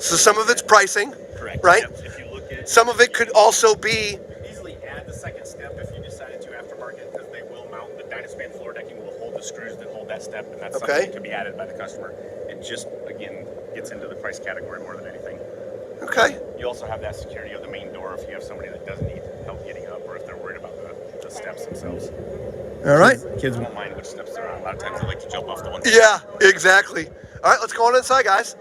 So some of it's pricing, correct, right? Yep. If you look at, Some of it could also be. easily add the second step if you decided to aftermarket, because they will mount the Dynaspan floor decking will hold the screws that hold that step, and that's something that can be added by the customer. It just, again, gets into the price category more than anything. Okay. You also have that security of the main door if you have somebody that doesn't need help getting up, or if they're worried about the steps themselves. All right. Kids won't mind which steps they're on. A lot of times they like to jump off the one. Yeah, exactly. All right, let's go on inside, guys.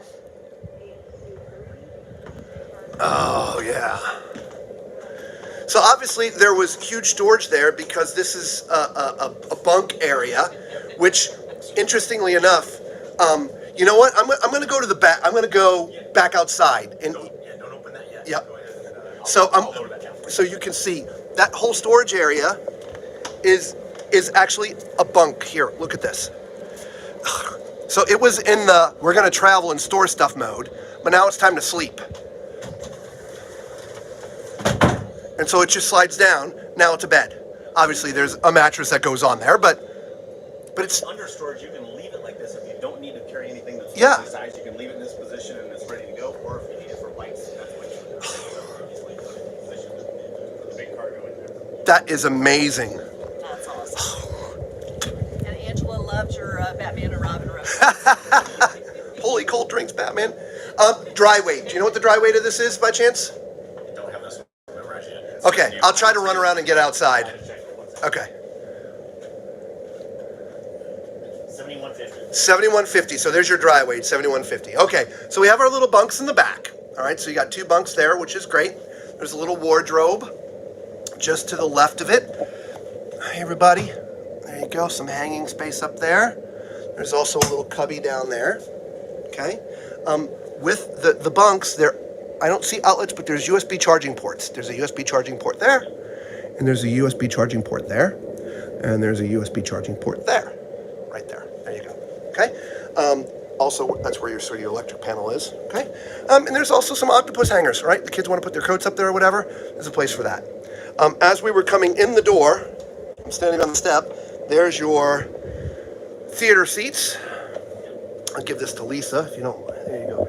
Oh, yeah. So obviously there was huge storage there because this is a bunk area, which, interestingly enough, you know what? I'm going to go to the back. I'm going to go back outside. And Don't open that yet. yeah. Go ahead and, So I'll load that down. so you can see that whole storage area is actually a bunk here. Look at this. So it was in the we're going to travel and store stuff mode, but now it's time to sleep. And so it just slides down. Now it's a bed. Obviously, there's a mattress that goes on there, but it's Under storage, you can leave it like this if you don't need to carry anything that's Yeah. the size. You can leave it in this position and it's ready to go. Or if you need it for lights, that's what you can easily position the big cargo in there. that is amazing. That's awesome. And Angela loved your Batman and Robin reference. Holy cold drinks, Batman. Dry weight. Do you know what the dry weight of this is by chance? Don't have this memorized yet. It's Okay, new. I'll try to run around and get outside. Okay. 7150. $71.50. So there's your dry weight, $71.50. Okay, so we have our little bunks in the back. All right, so you got 2 bunks there, which is great. There's a little wardrobe just to the left of it. Hey, everybody. There you go, some hanging space up there. There's also a little cubby down there. Okay. With the bunks, there, I don't see outlets, but there's USB charging ports. There's a USB charging port there, and there's a USB charging port there, and there's a USB charging port there, right there. There you go. Okay. Also, that's where your electric panel is. Okay. And there's also some octopus hangers, right? The kids want to put their coats up there or whatever. There's a place for that. As we were coming in the door, I'm standing on the step. There's your theater seats. I'll give this to Lisa if you don't. There you go.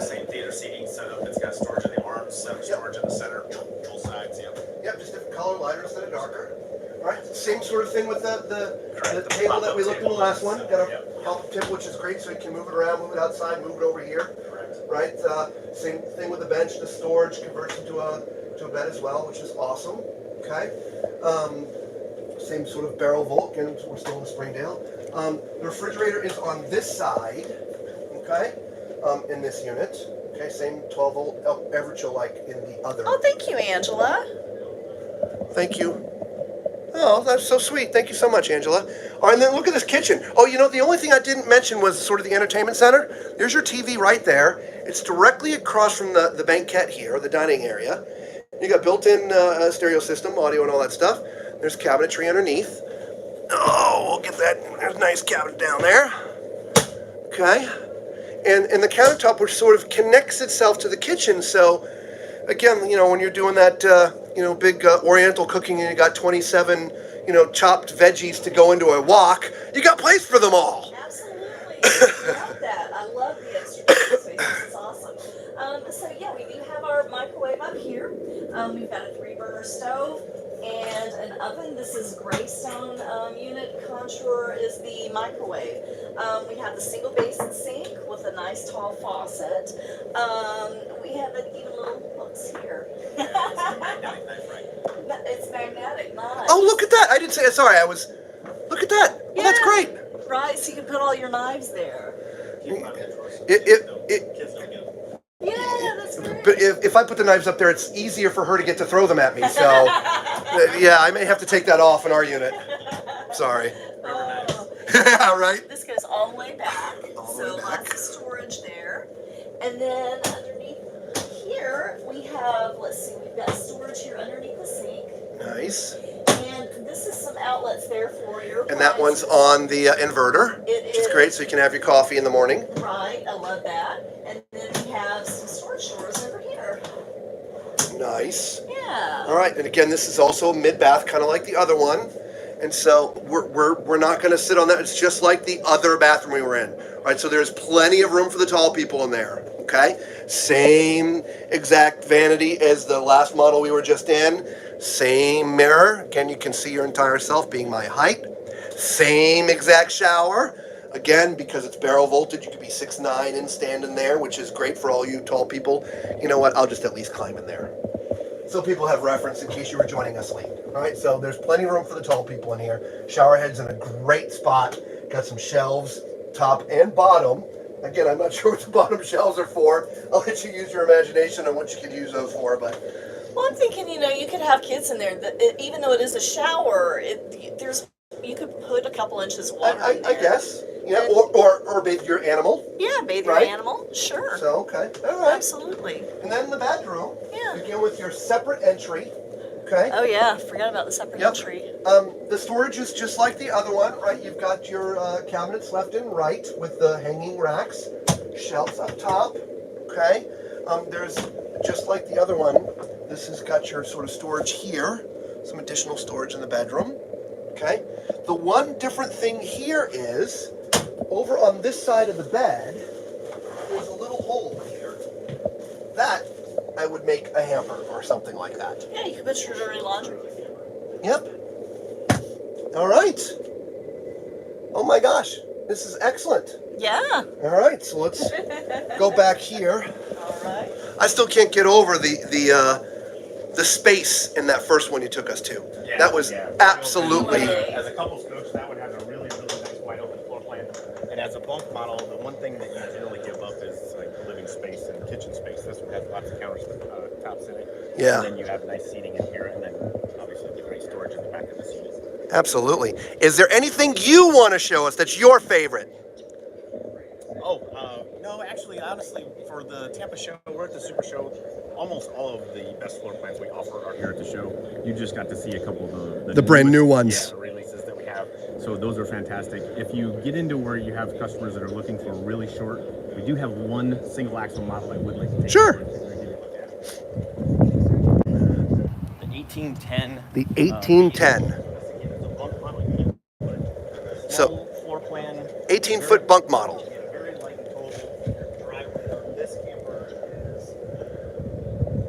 Same theater seating setup. It's got storage in the arms, storage in the center, dual sides. Yep, just different color, lighter instead of darker. All right, same sort of thing with the table that we looked in the last one. Got a help tip, which is great, so you can move it around, move it outside, move it over here. Right. Same thing with the bench. The storage converts into a bed as well, which is awesome. Okay. Same sort of barrel vault. Again, we're still in the Springdale. The refrigerator is on this side. Okay. In this unit. Okay. Same 12-volt Everchill like in the other. Oh, thank you, Angela. Thank you. Oh, that's so sweet. Thank you so much, Angela. All right, and then look at this kitchen. Oh, you know, the only thing I didn't mention was sort of the entertainment center. There's your TV right there. It's directly across from the banquette here, the dining area. You got built-in stereo system, audio, and all that stuff. There's cabinetry underneath. Oh, we'll get that. There's a nice cabinet down there. Okay. And the countertop, which sort of connects itself to the kitchen. So, again, you know, when you're doing that, big Oriental cooking and you got 27, chopped veggies to go into a wok, you got place for them all. Absolutely. I love that. I love the extra space. It's awesome. So yeah, we do have our microwave up here. We've got a 3-burner stove and an oven. This is Greystone unit. Contour is the microwave. We have the single basin sink with a nice tall faucet. We have an even little, what's here? It's magnetic, nice. Oh, look at that. I didn't say it. Sorry, look at that. Oh, that's great. Right, so you can put all your knives there. Yeah, that's great. But if I put the knives up there, it's easier for her to get to throw them at me. So, yeah, I may have to take that off in our unit. Sorry. Yeah, right? This goes all the way back. Lots of storage there. And then underneath here, we have, we've got storage here underneath the sink. Nice. And this is some outlets there for your And that one's on the inverter, which is great, so you can have your coffee in the morning. Right, I love that. And then we have some storage drawers over here. Nice. Yeah. All right, and again, this is also mid-bath, kind of like the other one. And so we're not going to sit on that. It's just like the other bathroom we were in. All right, so there's plenty of room for the tall people in there. Okay, same exact vanity as the last model we were just in. Same mirror. Again, you can see your entire self being my height. Same exact shower. Again, because it's barrel vaulted, you could be 6'9" and stand in there, which is great for all you tall people. You know what? I'll just at least climb in there, so people have reference in case you were joining us late. All right, so there's plenty of room for the tall people in here. Shower head's in a great spot. Got some shelves, top and bottom. Again, I'm not sure what the bottom shelves are for. I'll let you use your imagination on what you could use those for, but... Well, I'm thinking, you could have kids in there. Even though it is a shower, you could put a couple inches of water in there. I guess. Yeah, or bathe your animal. Yeah, bathe right? your animal. Sure. So, okay. All right. Absolutely. And then the bedroom. Yeah. Begin with your separate entry. Okay. Oh, yeah. Forgot about the separate entry. The storage is just like the other one, right? You've got your cabinets left and right with the hanging racks, shelves up top. Okay. There's, just like the other one, this has got your sort of storage here, some additional storage in the bedroom. Okay. The one different thing here is, over on this side of the bed, there's a little hole here. That I would make a hamper or something like that. Yeah, you could put your dirty laundry. Yep. All right. Oh my gosh, this is excellent. Yeah. All right, so let's go back here. All right. I still can't get over the space in that first one you took us to. Yeah, that was absolutely. As a couple's coach, that would have a really, really nice wide open floor plan. And as a bunk model, the one thing that you generally give up is like living space and kitchen space. This one has lots of countertops in it. Yeah. And then you have nice seating in here, and then obviously the great storage in the back of this unit. Absolutely. Is there anything you want to show us that's your favorite? Oh, no, actually, honestly, for the Tampa show, we're at the Super Show. Almost all of the best floor plans we offer are here at the show. You just got to see a couple of The brand new newest, ones. yeah, releases that we have. So those are fantastic. If you get into where you have customers that are looking for really short, we do have one single axle model I would like to take. Sure. The 1810. The 1810. So, Floor plan. 18-foot bunk model. Very light and total. Driveway. This camper is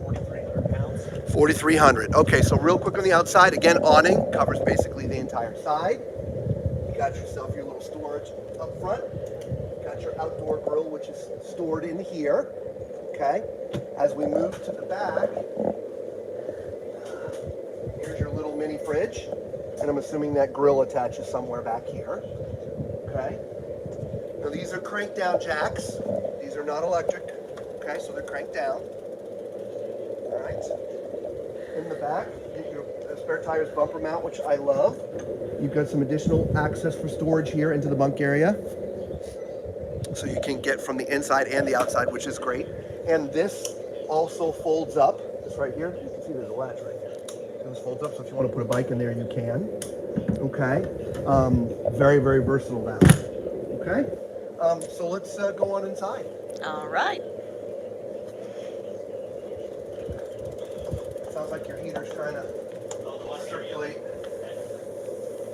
4,300 pounds. 4,300. Okay, so real quick on the outside, again, awning covers basically the entire side. You got yourself your little storage up front. You got your outdoor grill, which is stored in here. Okay, as we move to the back, here's your little mini fridge, and I'm assuming that grill attaches somewhere back here. Okay. Now these are crank down jacks. These are not electric. Okay, so they're cranked down. All right. In the back, you get your spare tires bumper mount, which I love. You've got some additional access for storage here into the bunk area. So you can get from the inside and the outside, which is great. And this also folds up. This right here, you can see there's a latch right here. So this folds up, so if you want to put a bike in there, you can. Okay. Very, very versatile that one. Okay. So let's go on inside. All right. Sounds like your heater's trying to circulate.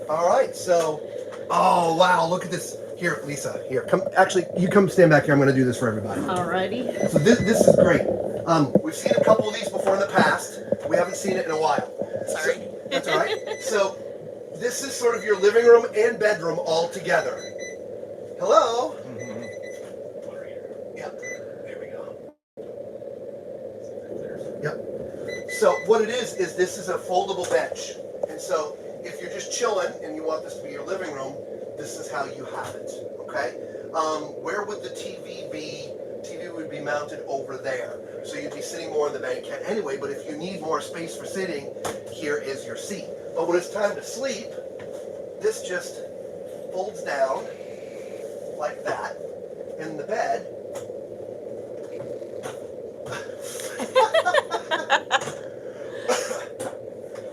All right, so, oh wow, look at this. Here, Lisa, here, come, actually, you come stand back here. I'm gonna do this for everybody. Alrighty. So this is great. We've seen a couple of these before in the past. We haven't seen it in a while. Sorry. So, that's all right. So this is sort of your living room and bedroom all together. Hello? Yep, there we go. Yep. So what it is this is a foldable bench. And so if you're just chilling and you want this to be your living room, this is how you have it, okay? Where would the TV be? TV would be mounted over there. So you'd be sitting more in the banquette anyway, but if you need more space for sitting, here is your seat. But when it's time to sleep, this just folds down like that in the bed.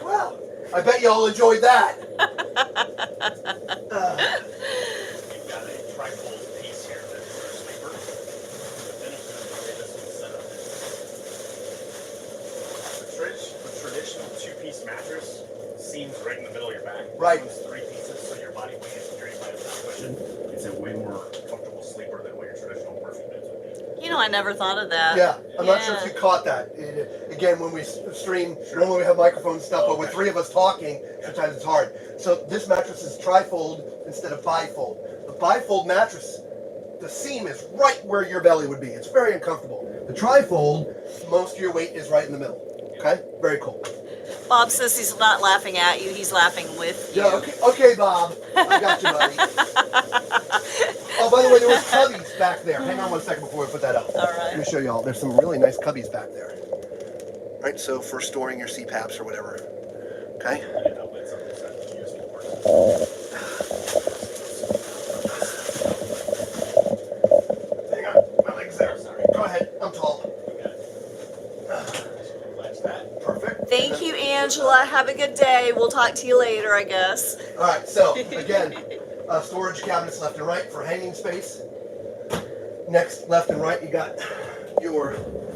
Well, I bet y'all enjoyed that. We've got a trifold piece here that's for a sleeper. The finish of the way this one's set up is the traditional two-piece mattress seams right in the middle of your back. Right. This one's three pieces, so your body weight is carried by the top cushion. It's a way more comfortable sleeper than what your traditional Murphy beds would be. You know, I never thought of that. Yeah, I'm not sure if you caught that. Again, when we stream, normally we have microphone stuff, but with three of us talking, sometimes it's hard. So this mattress is trifold instead of bifold. The bifold mattress, the seam is right where your belly would be. It's very uncomfortable. The trifold, most of your weight is right in the middle. Okay, very cool. Bob says he's not laughing at you, he's laughing with you. Yeah, okay, Bob. I got you, buddy. Oh, by the way, there was cubbies back there. Hang on one second before we put that up. All right. Let me show you all. There's some really nice cubbies back there. Right, so for storing your CPAPs or whatever. Okay. Hang on, my leg's there. Sorry. Go ahead. I'm tall. Perfect. Thank you, Angela. Have a good day. We'll talk to you later, I guess. All right, so again, storage cabinets left and right for hanging space. Next, left and right, you got your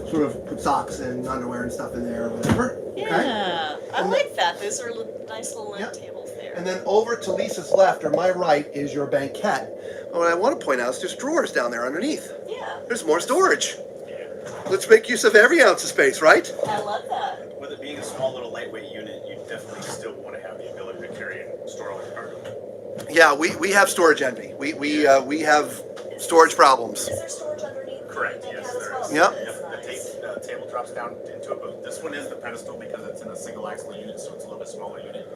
sort of put socks and underwear and stuff in there or whatever. Yeah, I And like that. Those are nice little end Yep. tables there. And then over to Lisa's left or my right is your banquette. What I want to point out is there's drawers down there underneath. Yeah, There's more storage. Let's make use of every ounce of space, right? I love that. With it being a small little lightweight unit, you definitely still want to have the ability to carry and store all your cargo. Yeah, we have storage envy. We have storage problems. Is there storage underneath? Correct, the yes, banquette as there well? is. Yep. That's The nice. table drops down into it, but this one is the pedestal because it's in a single axle unit, so it's a little bit smaller unit.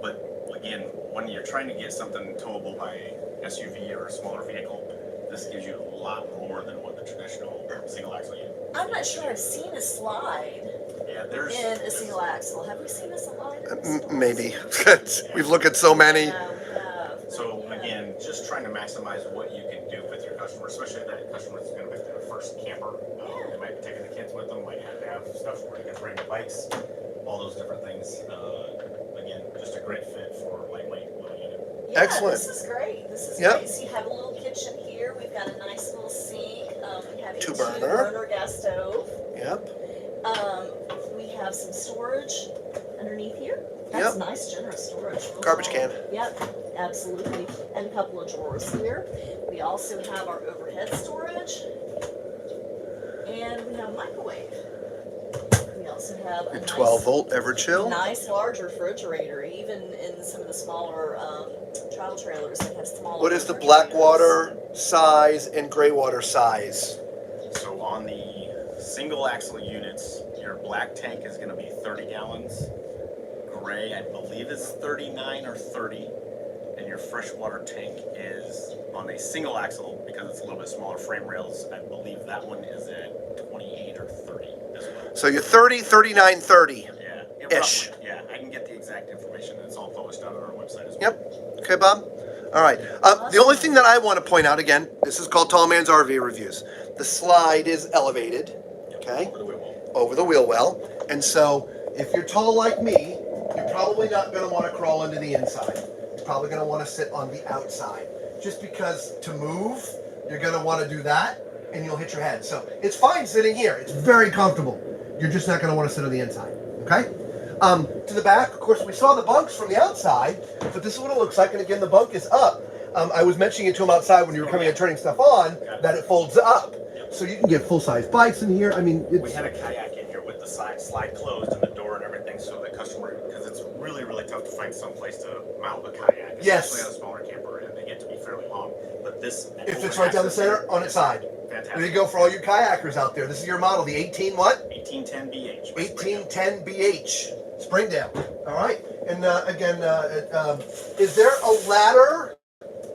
But again, when you you're trying to get something towable by SUV or a smaller vehicle, this gives you a lot more than what the traditional single axle unit. I'm not sure I've seen a slide Yeah, there's in a single axle. Have we seen a slide? in a stores? Maybe. We've looked at so many. Yeah, we have. So Yeah. again, just trying to maximize what you can do with your customer, especially that customer that's going to be their first camper. They might be taking the kids with them, might have to have stuff where you can bring the bikes, all those different things. Again, just a great fit for lightweight little unit. Yeah, Excellent. This is great. This is Yep. great. So you have a little kitchen here. We've got a nice little sink. We have a Two-burner. two-burner gas stove. Yep. We have some storage underneath here. That's Yep. nice, generous storage. Real Garbage small. can. Yep, absolutely. And a couple of drawers here. We also have our overhead storage. And we have a microwave. We also have a 12-volt Everchill. nice large refrigerator. Even in some of the smaller travel trailers, they have smaller. What is the refrigerators. Blackwater size and Graywater size? So on the single axle units, your black tank is going to be 30 gallons. Gray, I believe, is 39 or 30. And your freshwater tank is on a single axle, because it's a little bit smaller frame rails. I believe that one is at 28 or 30 as well. So you're 30, 39, 30. Yeah, Ish. roughly. Yeah, I can get the exact information. It's all published on our website as well. Yep. Okay, Bob? All right. The only thing that I want to point out, again, this is called Tall Man's RV Reviews. The slide is elevated, okay, Over the wheel well. over the wheel well. And so if you're tall like me, you're probably not going to want to crawl into the inside. You're probably going to want to sit on the outside. Just because to move, you're going to want to do that, and you'll hit your head. So it's fine sitting here. It's very comfortable. You're just not going to want to sit on the inside, okay? To the back, of course, we saw the bunks from the outside, but this is what it looks like. And again, the bunk is up. I was mentioning it to him outside when you were coming and turning stuff on, that it folds up. So you can get full-size bikes in here. I mean, We it's, had a kayak in here with the slide closed and the door and everything, so the customer, because it's really, really tough to find some place to mount a kayak, Yes. especially on a smaller camper, and they get to be fairly long. But this, if it's right down the center, on its side. Fantastic. There you go for all you kayakers out there. This is your model, the 18 what? 1810 BH. 1810 BH, Springdale. All right. And again, is there a ladder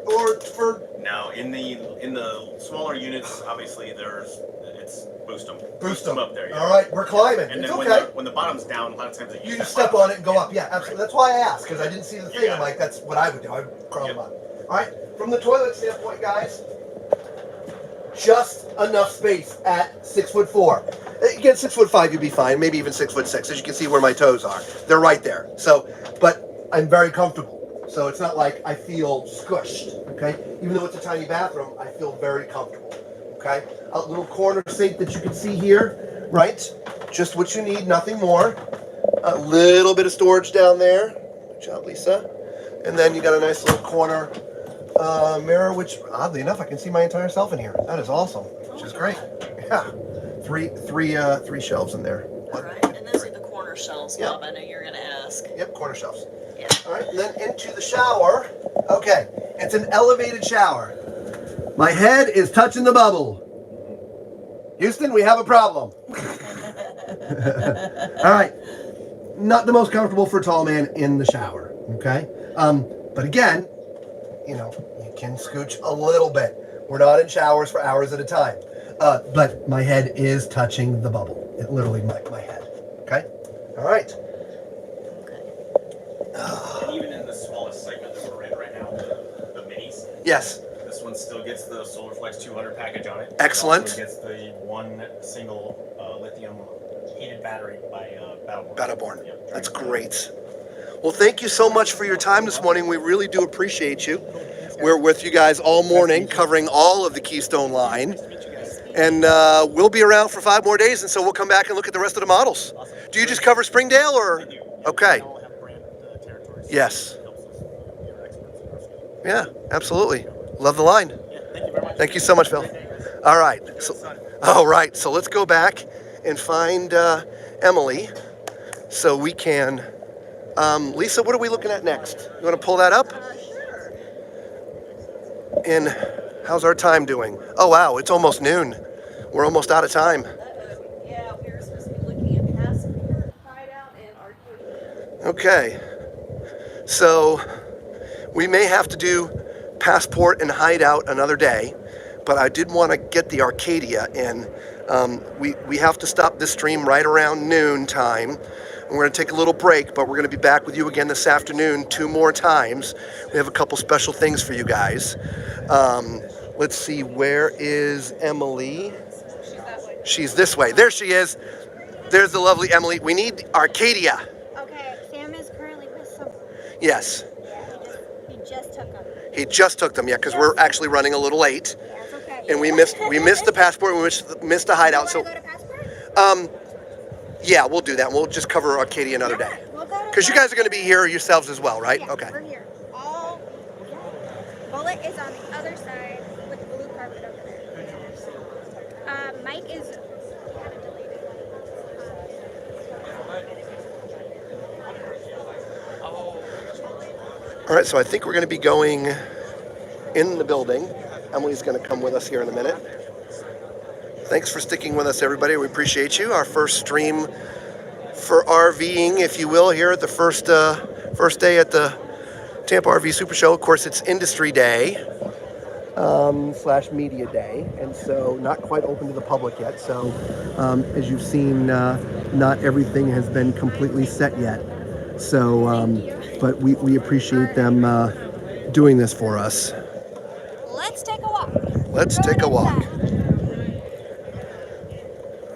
or for Now, in the smaller units, obviously it's boost them up there. Yeah. All right, we're climbing. And It's then okay. when the bottom's down, a lot of times You just step on it and go up. Yeah, absolutely. That's why I asked, because I didn't see the thing. Yeah. I'm like, that's what I would do. I would crawl Yep. on. All right. From the toilet standpoint, guys, just enough space at 6'4". Again, 6'5", you'd be fine. Maybe even 6'6". As you can see where my toes are, they're right there. So, but I'm very comfortable. So it's not like I feel squished. Okay. Even though it's a tiny bathroom, I feel very comfortable. Okay. A little corner sink that you can see here, right? Just what you need, nothing more. A little bit of storage down there. Good job, Lisa. And then you got a nice little corner mirror, which oddly enough, I can see my entire self in here. That is awesome, which is great. Yeah, three shelves in there. All right, and those are the corner shelves, Yeah. Bob. I know you're going to ask. Yep, corner shelves. Yeah. All right, and then into the shower. Okay, it's an elevated shower. My head is touching the bubble. Houston, we have a problem. All right, not the most comfortable for a tall man in the shower. Okay, but again, you know, you can scooch a little bit. We're not in showers for hours at a time. But my head is touching the bubble. It literally, my head. Okay? All right. And even in the smallest segment that we're in right now, the minis, Yes. this one still gets the SolarFlex 200 package on it. Excellent. It also gets the one single lithium heated battery by Battleborn. Battleborn. Yep. That's great. Well, thank you so much for your time this morning. We really do appreciate you. We're with you guys all morning, covering all of the Keystone line. And we'll be around for 5 more days, and so we'll come back and look at the rest of the models. Do you just cover Springdale, or? Okay. We all have brand territories. Yes. It helps us be our experts in our field. Yeah, absolutely. Love the line. Yeah, thank you very much. Thank you so much, Phil. All right. All right. So let's go back and find Emily, so we can. Lisa, what are we looking at next? You want to pull that up? Sure. And how's our time doing? Oh wow, it's almost noon. We're almost out of time. Yeah, we were supposed to be looking at passenger hideout and arcade. Okay. So We may have to do Passport and Hideout another day, but I did want to get the Arcadia in. We have to stop this stream right around noon time. We're going to take a little break, but we're going to be back with you again this afternoon 2 more times. We have a couple special things for you guys. Let's see, where is Emily? She's this way. There she is. There's the lovely Emily. We need Arcadia. Okay, Sam is currently with someone. Yes. Yeah, he just took them. He just took them, yeah, because we're actually running a little late. Yeah, it's okay. And we missed the Passport, we missed the Hideout. You So, wanna go to Passport? yeah, we'll do that. We'll just cover Arcadia another day. We'll go to Because you guys are going to be here yourselves as well, right? Yeah, Okay. we're here. All Bullet is on the other side with the blue carpet over there. Mike is kind of delayed. All right, so I think we're going to be going in the building. Emily's going to come with us here in a minute. Thanks for sticking with us, everybody. We appreciate you. Our first stream for RVing, if you will, here at the first day at the Tampa RV Supershow. Of course, it's Industry Day / Media Day, and so not quite open to the public yet. So, as you've seen, not everything has been completely set yet. So, but we appreciate them doing this for us. Let's take a walk. Let's Go take a walk. inside.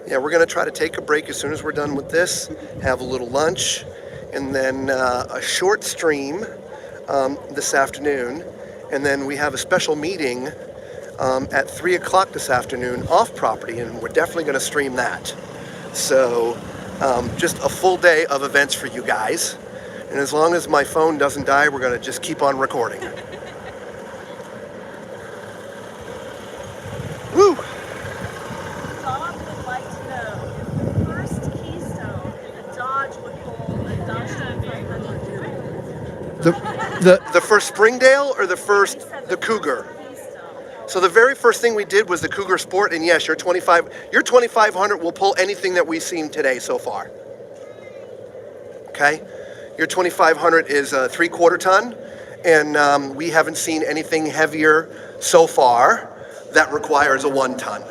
Yeah, we're going to try to take a break as soon as we're done with this, have a little lunch, and then a short stream this afternoon. And then we have a special meeting at 3 o'clock this afternoon off property, and we're definitely going to stream that. So just a full day of events for you guys. And as long as my phone doesn't die, we're going to just keep on recording. Woo! Bob would like to know if the first Keystone, a Dodge would pull a Dodge 2500. The first Springdale or the first the Cougar? Keystone. So the very first thing we did was the Cougar Sport, and yes, your 2500 will pull anything that we've seen today so far. Okay, your 2500 is a 3/4 ton, and we haven't seen anything heavier so far that requires a 1 ton.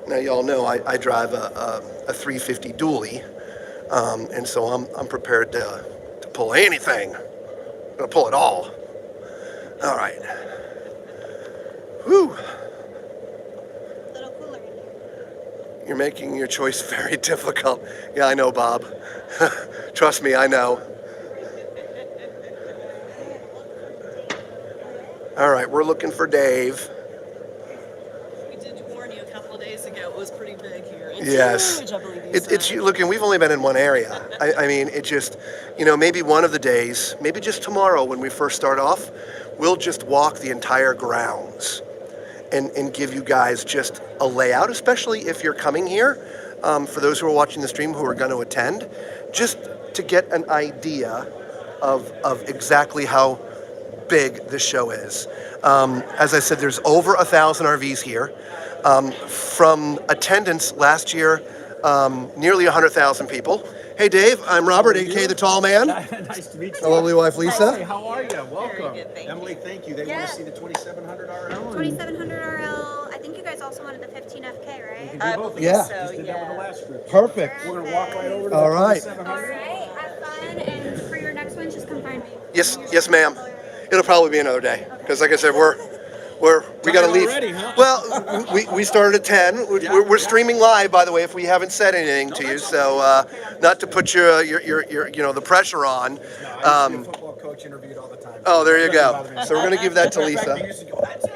Now y'all know I drive a 350 dually, and so I'm prepared to pull anything. I'm gonna pull it all. All right. Whew. A little cooler in here. You're making your choice very difficult. Yeah, I know, Bob. Trust me, I know. All right, we're looking for Dave. We did warn you a couple of days ago. It was pretty big here. It's Yes. huge, I believe you It's said. look, and we've only been in one area. I mean, it just, maybe one of the days, maybe just tomorrow when we first start off, we'll just walk the entire grounds and give you guys just a layout, especially if you're coming here. For those who are watching the stream who are going to attend, just to get an idea of exactly how big the show is. As I said, there's over 1,000 RVs here. From attendance last year, nearly 100,000 people. Hey Dave, I'm Robert, aka the Tall Man. Nice to meet you. My lovely wife Lisa. Hey, how are you? Welcome. good, thank you. Emily, thank you. They want Yeah. to see the 2700 RL. 2700 RL. I think you guys also wanted the 15 FK, right? I both. believe Yeah. so, Just did that with the yeah. last group. Perfect. We're going to walk right over to All the right. 2700. All right, have fun, and for your next one, just come find me. Yes, ma'am. It'll probably be another day because, like I said, we got to leave. Already, huh? Well, we started at 10. We're streaming live, by the way, if we haven't said anything to you. So, not to put your the pressure on. No, I used to be a football coach, interviewed all the time. Oh, there you go. Doesn't bother me. So we're gonna give that to In fact, Lisa. I used to go, "That's it."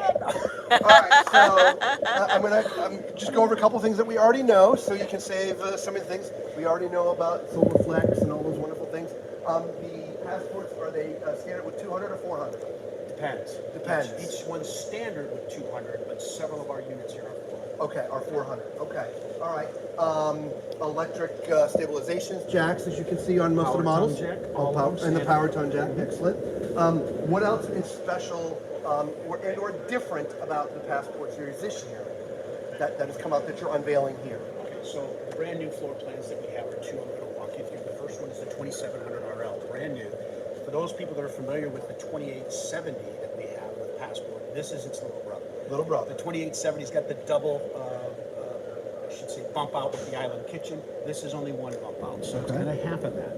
All right, so I'm just go over a couple things that we already know, so you can save some of the things we already know about Solar Flex and all those wonderful things. The passports, are they standard with 200 or 400? Depends. Depends. Each one's standard with 200, but several of our units here are 400. Okay, or 400. Okay, all right. Electric stabilizations, jacks, as you can see on most of the Power models. tone jack, All all power, of them and the standard. power tone jack, excellent. What else is special or different about the Passport series this year that has come out that you're unveiling here? Okay, so the brand new floor plans that we have are two I'm going to walk you through. The first one is the 2700 RL, brand new. For those people that are familiar with the 2870 that we have with Passport, this is its little brother. Little brother. The 2870's got the double, I should say, bump out with the island kitchen. This is only one bump out, so it's kind of half of that.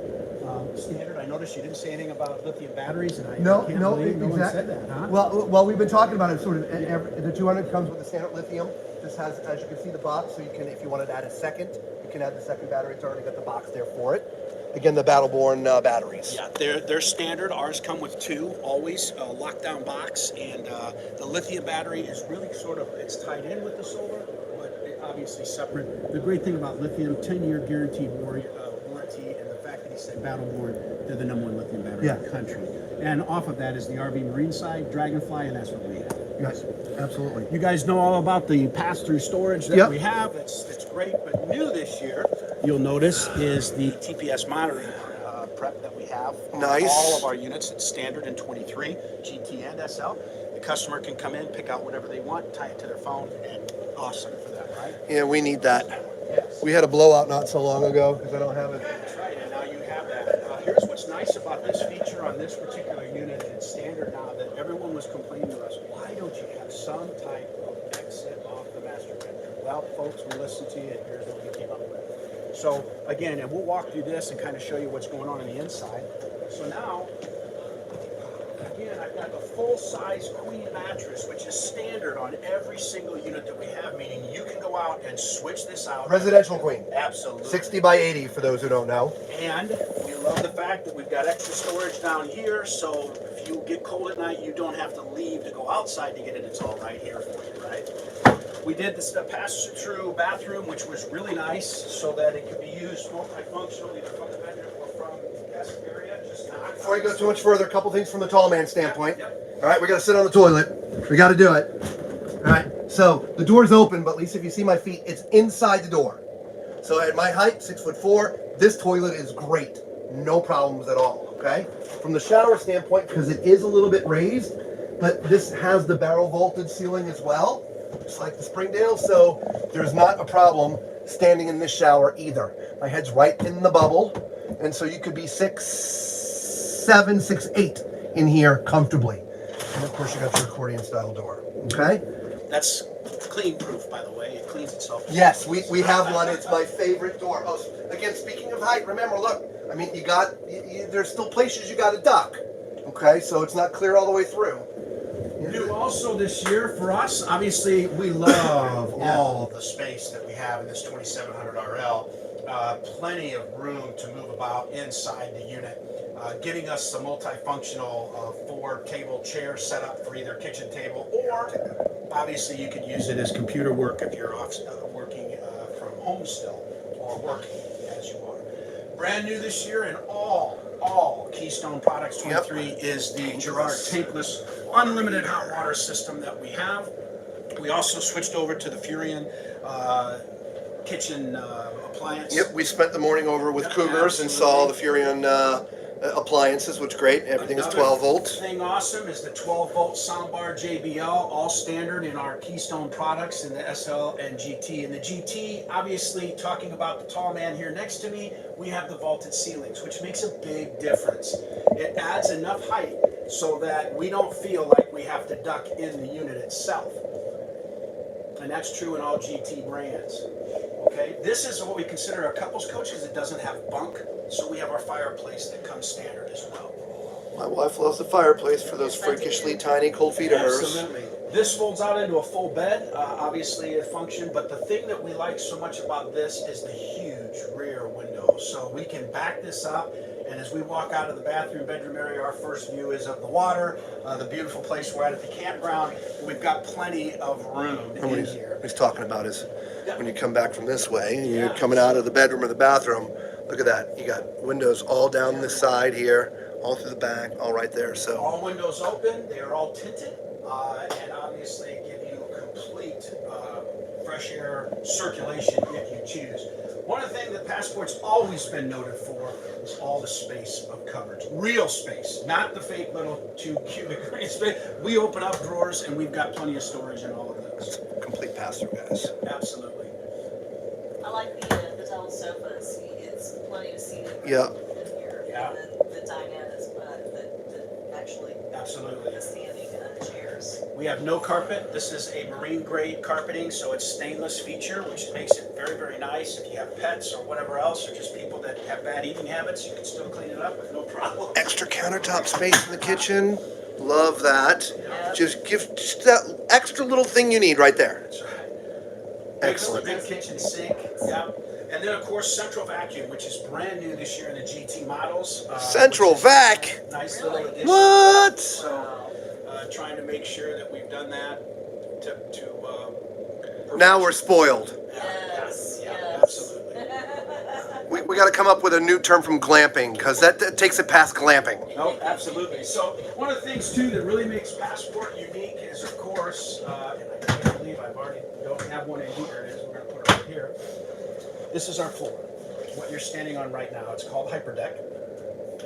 Standard, I noticed you didn't say anything about lithium batteries, and I can't believe no one said that, huh? Well, we've been talking about it. Sort of, the 200 comes with the standard lithium. This has, as you can see, the box, so you can, if you wanted to add a second, you can add the second battery. It's already got the box there for it. Again, the Battleborn batteries. Yeah, they're standard. Ours come with two, always, lockdown box, and the lithium battery is really sort of, it's tied in with the solar, but obviously separate. The great thing about lithium, 10-year guaranteed warranty, and the fact that he said Battleborn, they're the #1 lithium battery in the country. And off of that is the RV Marine side, Dragonfly, and that's what we have. Yes, absolutely. You guys know all about the pass-through storage that we have. It's great, but new this year, you'll notice, is the TPS monitoring prep that we have on Nice. all of our units. It's standard in 23, GT and SL. The customer can come in, pick out whatever they want, tie it to their phone, and awesome for them, right? Yeah, we need that. Yes. We had a blowout not so long ago because I don't have it. That's right, and now you have that. Here's what's nice about this feature on this particular unit. It's standard now that everyone was complaining to us, why don't you have some type of exit off the master bedroom? Well, folks, we listened to you, and here's what we came up with. So, again, and we'll walk through this and kind of show you what's going on the inside. So now, again, I've got the full-size queen mattress, which is standard on every single unit that we have, meaning you can go out and switch this out. Residential queen. Absolutely. 60 by 80 for those who don't know. And we love the fact that we've got extra storage down here, so if you get cold at night, you don't have to leave to go outside to get it. It's all right here for you, right? We did this pass-through bathroom, which was really nice, so that it could be used multifunctional, either from the bedroom or from the guest area. Just not. Before you go too much further, a couple things from the tall man standpoint. All right, we got to sit on the toilet. We got to do it. All right, so the door's open, but Lisa, if you see my feet, it's inside the door. So at my height, 6'4", this toilet is great. No problems at all, okay? From the shower standpoint, because it is a little bit raised, but this has the barrel vaulted ceiling as well, just like the Springdale, so there's not a problem standing in this shower either. My head's right in the bubble, and so you could be 6'7", 6'8" in here comfortably. And of course you got your accordion style door, okay? That's clean proof, by the way. It cleans itself. Yes, we have one. It's my favorite door. Oh, again, speaking of height, remember, look, I mean, there's still places you got to duck, okay? So it's not clear all the way through. New also this year for us, obviously we love all the space that we have in this 2700 RL. Plenty of room to move about inside the unit. Giving us some multifunctional 4-table chair set up for either kitchen table, or obviously you could use it as computer work if you're working from home still, or working as you are. Brand new this year, and all Keystone Products 23 is the Girard tankless unlimited hot water system that we have. We also switched over to the Furion kitchen appliance. Yep, we spent the morning over with Cougars and saw the Furion appliances, which is great. Everything is 12 volts. Thing awesome is the 12-volt soundbar JBL, all standard in our Keystone products in the SL and GT. And the GT, obviously, talking about the tall man here next to me, we have the vaulted ceilings, which makes a big difference. It adds enough height so that we don't feel like we have to duck in the unit itself. And that's true in all GT brands. Okay, this is what we consider a couples coach because it doesn't have bunk, so we have our fireplace that comes standard as well. My wife loves the fireplace for those freakishly tiny cold feet of hers. Absolutely. This folds out into a full bed, obviously a function, but the thing that we like so much about this is the huge rear window. So we can back this up, and as we walk out of the bathroom, bedroom area, our first view is of the water, the beautiful place we're at the campground. We've got plenty of room in here. What he's talking about is when you come back from this way, and you're coming out of the bedroom or the bathroom, look at that. You got windows all down this side here, all through the back, all right there. So all windows open, they are all tinted, and obviously give you complete fresh air circulation if you choose. One of the things that Passport's always been noted for is all the space of coverage. Real space, not the fake little 2 cubic green space. We open up drawers and we've got plenty of storage in all of those. complete pass-through, guys. Absolutely. I like the double sofa seat. It's plenty of seating Yeah. in here. Yeah. The dinette, but Absolutely. The standing chairs. We have no carpet. This is a marine grade carpeting, so it's stainless feature, which makes it very, very nice. If you have pets or whatever else, or just people that have bad eating habits, you can still clean it up with no problem. Extra countertop space in the kitchen. Love that. Yeah. Just that extra little thing you need right there. That's right. Excellent. Big kitchen sink. Yep. And then, of course, central vacuum, which is brand new this year in the GT models. Central vac. Nice little addition. What? So, trying to make sure that we've done that to Now we're spoiled. Yes, Yeah, yes. absolutely. We got to come up with a new term from glamping, because that takes it past glamping. No, absolutely. So one of the things too that really makes Passport unique is, of course, and I can't believe I've already don't have one in here. It is. We're going to put it right here. This is our floor. What you're standing on right now. It's called Hyperdeck.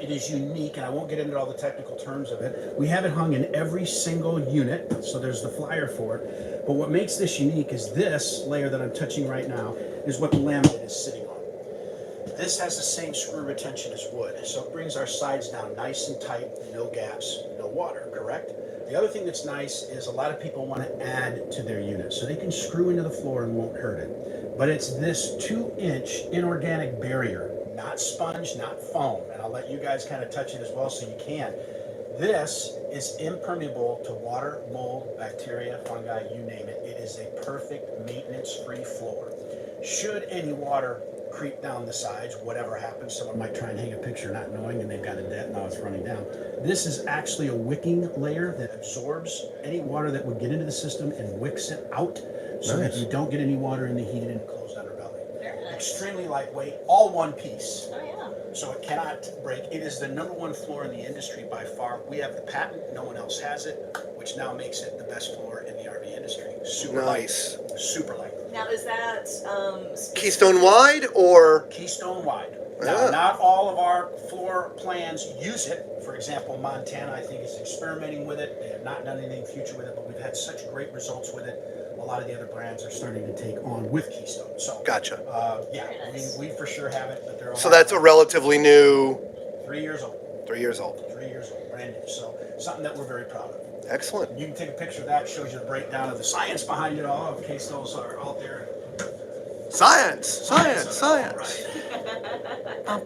It is unique, and I won't get into all the technical terms of it. We have it hung in every single unit, so there's the flyer for it. But what makes this unique is this layer that I'm touching right now is what the laminate is sitting on. This has the same screw retention as wood, so it brings our sides down nice and tight, no gaps, no water, correct? The other thing that's nice is a lot of people want to add to their unit, so they can screw into the floor and won't hurt it. But it's this 2-inch inorganic barrier, not sponge, not foam, and I'll let you guys kind of touch it as well so you can. This is impermeable to water, mold, bacteria, fungi, you name it. It is a perfect maintenance-free floor. Should any water creep down the sides, whatever happens, someone might try and hang a picture not knowing and they've got a dent, now it's running down. This is actually a wicking layer that absorbs any water that would get into the system and wicks it out so that you don't get any water in the heated and closed underbelly. Very nice. Extremely lightweight, all one piece. Oh, yeah. So it cannot break. It is the #1 floor in the industry by far. We have the patent, no one else has it, which now makes it the best floor in the RV industry. Super Nice. light, super light. Now, is that Keystone wide or? Keystone wide. Now, not all of our floor plans use it. For example, Montana, I think, is experimenting with it. They have not done anything future with it, but we've had such great results with it. A lot of the other brands are starting to take on with Keystone. So, Gotcha. yeah, I mean, we for sure have it, but they're So that's a relatively new, 3 years old. 3 years old. 3 years old, brand new. So something that we're very proud of. Excellent. You can take a picture of that. Shows you the breakdown of the science behind it all, in case those are out there. Science, science, science. And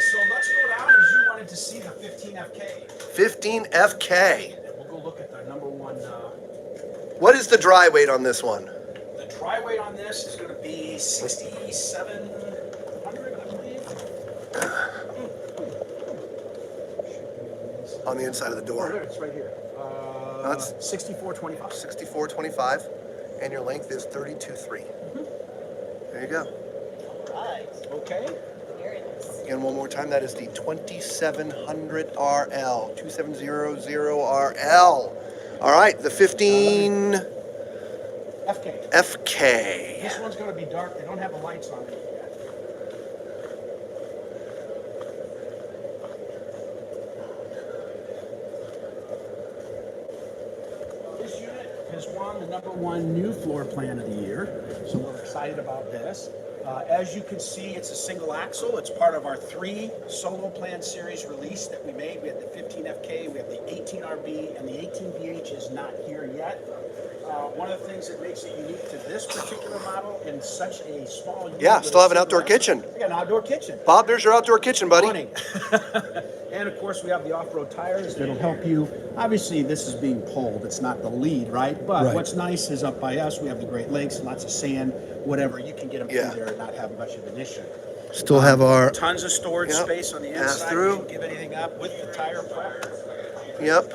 so let's go down as you wanted to see the 15FK. 15FK. And we'll go look at the #1. What is the dry weight on this one? The dry weight on this is going to be 6,700, I believe. On the inside of the Oh, door. there, it's right here. That's 6425. 64.25, and your length is 32.3. There you go. right? Okay. Very nice. Again, one more time, that is the 2700 RL, 2700RL. All right, the 15 FK. FK. This one's going to be dark. They don't have the lights on it yet. This unit has won the #1 new floor plan of the year, so we're excited about this. As you can see, it's a single axle. It's part of our 3 solo plan series release that we made. We have the 15FK, we have the 18RB, and the 18VH is not here yet. One of the things that makes it unique to this particular model in such a small unit. Yeah, still have an outdoor kitchen. We got an outdoor kitchen. Bob, there's your outdoor kitchen, buddy. Running. And of course, we have the off-road tires that'll help you. Obviously, this is being pulled. It's not the lead, right? But Right. what's nice is up by us, we have the Great Lakes, lots of sand, whatever. You can get them Yeah. through there and not have much of an issue. Still have our, Tons of storage Yep. space on the Pass inside. through. You can give anything up with the tire prep. yep.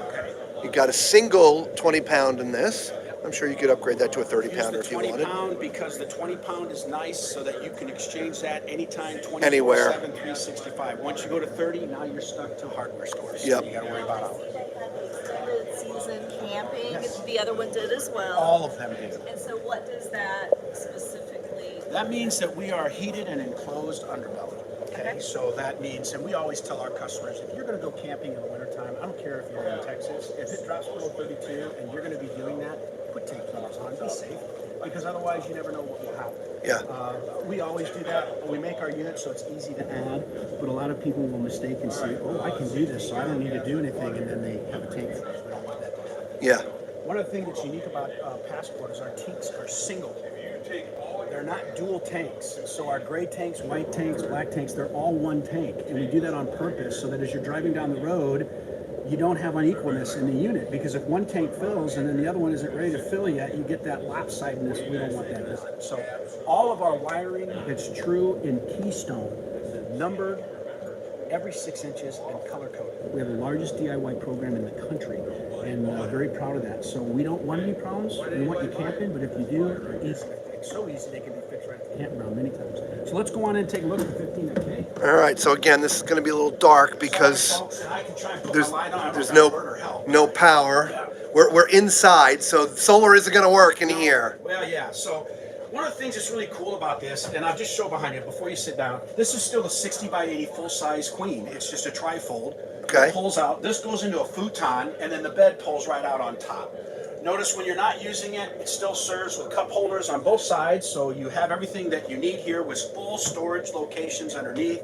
You got a single 20-pound in this. I'm sure you could upgrade that to a Use 30-pounder the if you 20 wanted. pound because the 20 pound is nice so that you can exchange that anytime, 24/7, Anywhere. 365. Once you go to 30, now you're stuck to hardware stores. Yep. You got to worry about hours. They had the extended season camping. Yes. The other one did as well. All of them do. And so, what does that specifically? That means that we are heated and enclosed underbelly. Okay, so that means, and we always tell our customers, if you're going to go camping in the wintertime, I don't care if you're in Texas, if it drops below 32 and you're going to be doing that, put tank covers on, be safe. because otherwise you never know what will happen. Yeah. We always do that. We make our units so it's easy to add, but a lot of people will mistake and say, oh, I can do this, so I don't need to do anything, and then they have a tank freeze. We don't want that to happen. Yeah. One of the things that's unique about Passport is our tanks are single. They're not dual tanks. So our gray tanks, white tanks, black tanks, they're all one tank. And we do that on purpose so that as you're driving down the road, you don't have unequalness in the unit. Because if one tank fills and then the other one isn't ready to fill yet, you get that lopsidedness. We don't want that to happen. So all of our wiring that's true in Keystone, numbered every 6 inches and color coded. We have the largest DIY program in the country, and very proud of that. So we don't want any problems. We want you camping, but if you do, they're easy. It's so easy they can be fixed right at the campground many times. So let's go on and take a look at the 15K. All right. So again, this is going to be a little dark because there's no power. We're inside, so solar isn't going to work in here. Well, yeah. So one of the things that's really cool about this, and I'll just show behind you before you sit down, this is still a 60 by 80 full-size queen. It's just a trifold. Okay. It pulls out. This goes into a futon, and then the bed pulls right out on top. Notice when you're not using it, it still serves with cup holders on both sides, so you have everything that you need here with full storage locations underneath.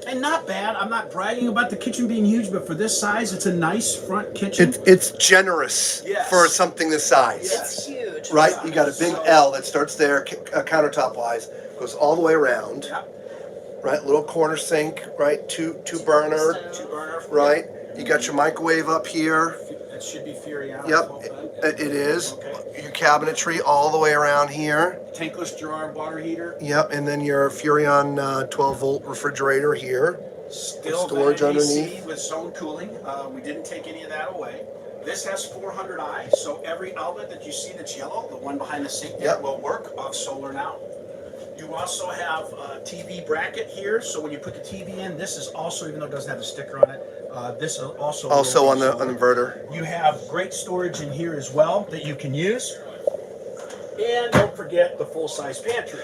And not bad. I'm not bragging about the kitchen being huge, but for this size, it's a nice front kitchen. It's generous for something this size. It's huge. Right? You got a big L that starts there, countertop wise, goes all the way around. Yep. Right? Little corner sink, right? Two burner. Two burner. Right? You got your microwave up here. It should be Furion. Yep, it is. Okay. Your cabinetry all the way around here. Tankless drawer water heater. Yep, and then your Furion 12-volt refrigerator here. Still storage AC underneath. with zone cooling. We didn't take any of that away. This has 400i, so every outlet that you see that's yellow, the one behind the sink there, will work off solar now. You also have a TV bracket here, so when you put the TV in, this is also, even though it doesn't have a sticker on it, this is also on the inverter. You have great storage in here as well that you can use. And don't forget the full-size pantry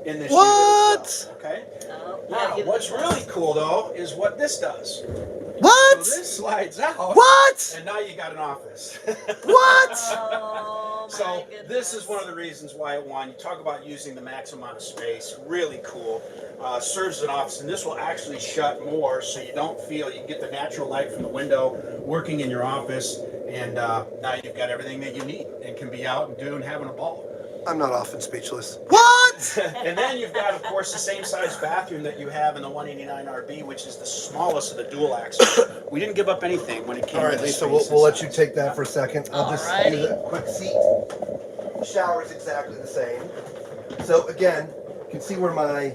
in this unit as well, okay? Oh, Now, yeah, what's really cool though is what this does. What? So this slides out. What? And now you got an office. What? Oh, my So goodness. this is one of the reasons why it won. You talk about using the maximum amount of space. Really cool. Serves as an office, and this will actually shut more, so you don't feel, you can get the natural light from the window working in your office, and now you've got everything that you need and can be out and do and having a ball. I'm not often speechless. What? And then you've got, of course, the same size bathroom that you have in the 189 RB, which is the smallest of the dual axle. We didn't give up anything when it came All to right, the Lisa, space we'll let you inside. take that for a second. I'll just Alrighty. use a quick seat. Shower is exactly the same. So again, you can see where my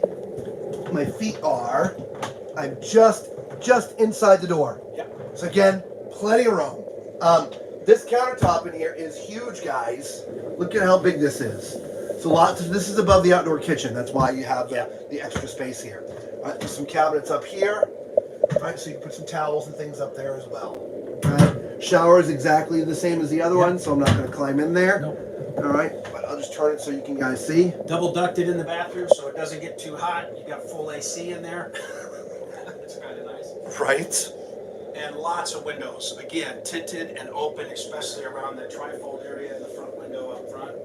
feet are. I'm just inside the door. Yep. So again, plenty of room. This countertop in here is huge, guys. Look at how big this is. So this is above the outdoor kitchen. That's why you have the extra space here. All right, there's some cabinets up here. All right, so you can put some towels and things up there as well. Okay. Shower is exactly the same as the other one, so I'm not going to climb in there. Nope. All right, but I'll just turn it so you can guys see. Double ducted in the bathroom so it doesn't get too hot. You got full AC in there. It's kind of nice. Right. And lots of windows. Again, tinted and open, especially around the trifold area in the front window up front.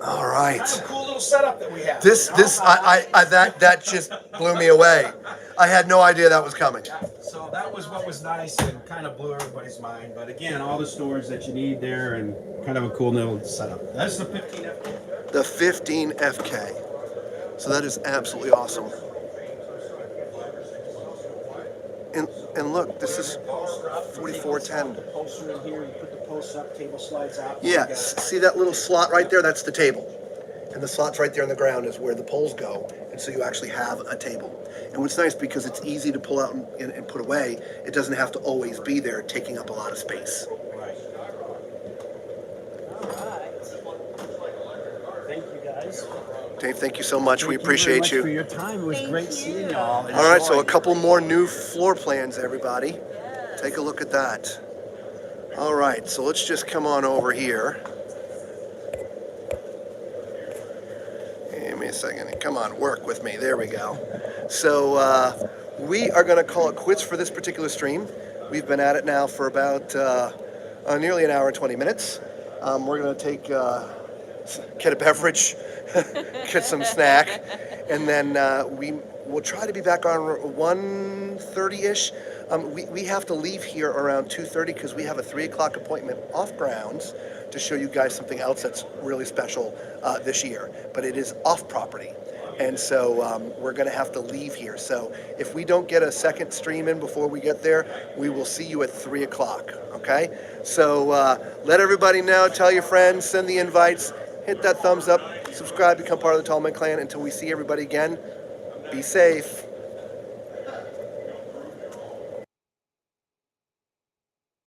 All right. Kind of a cool little setup that we have. That just blew me away. I had no idea that was coming. Yeah, so that was what was nice and kind of blew everybody's mind. But again, all the storage that you need there and kind of a cool little setup. That's the 15FK. The 15FK. So that is absolutely awesome. And look, this is 4410. Poster in here, you put the posts up, table slides out. Yeah, see that little slot right there? That's the table. And the slot's right there in the ground is where the poles go. And so you actually have a table. And what's nice, because it's easy to pull out and put away, it doesn't have to always be there taking up a lot of space. Right. Thank you guys. Dave, thank you so much. We appreciate Thank you. you. Very much for your time. It was Thank great you. seeing y'all. All right, so a Enjoy. couple more new floor plans, everybody. Take a look at that. All right, so let's just come on over here. Give me a second. Come on, work with me. There we go. So we are going to call it quits for this particular stream. We've been at it now for about nearly an hour and 20 minutes. We're going to take get a beverage, get some snack, and then we will try to be back on 1:30-ish. We have to leave here around 2:30 because we have a 3 o'clock appointment off grounds to show you guys something else that's really special this year. But it is off property. And so we're going to have to leave here. So if we don't get a second stream in before we get there, we will see you at 3 o'clock, okay? So let everybody know, tell your friends, send the invites, hit that thumbs up, subscribe, become part of the Tallman Clan. Until we see everybody again, be safe.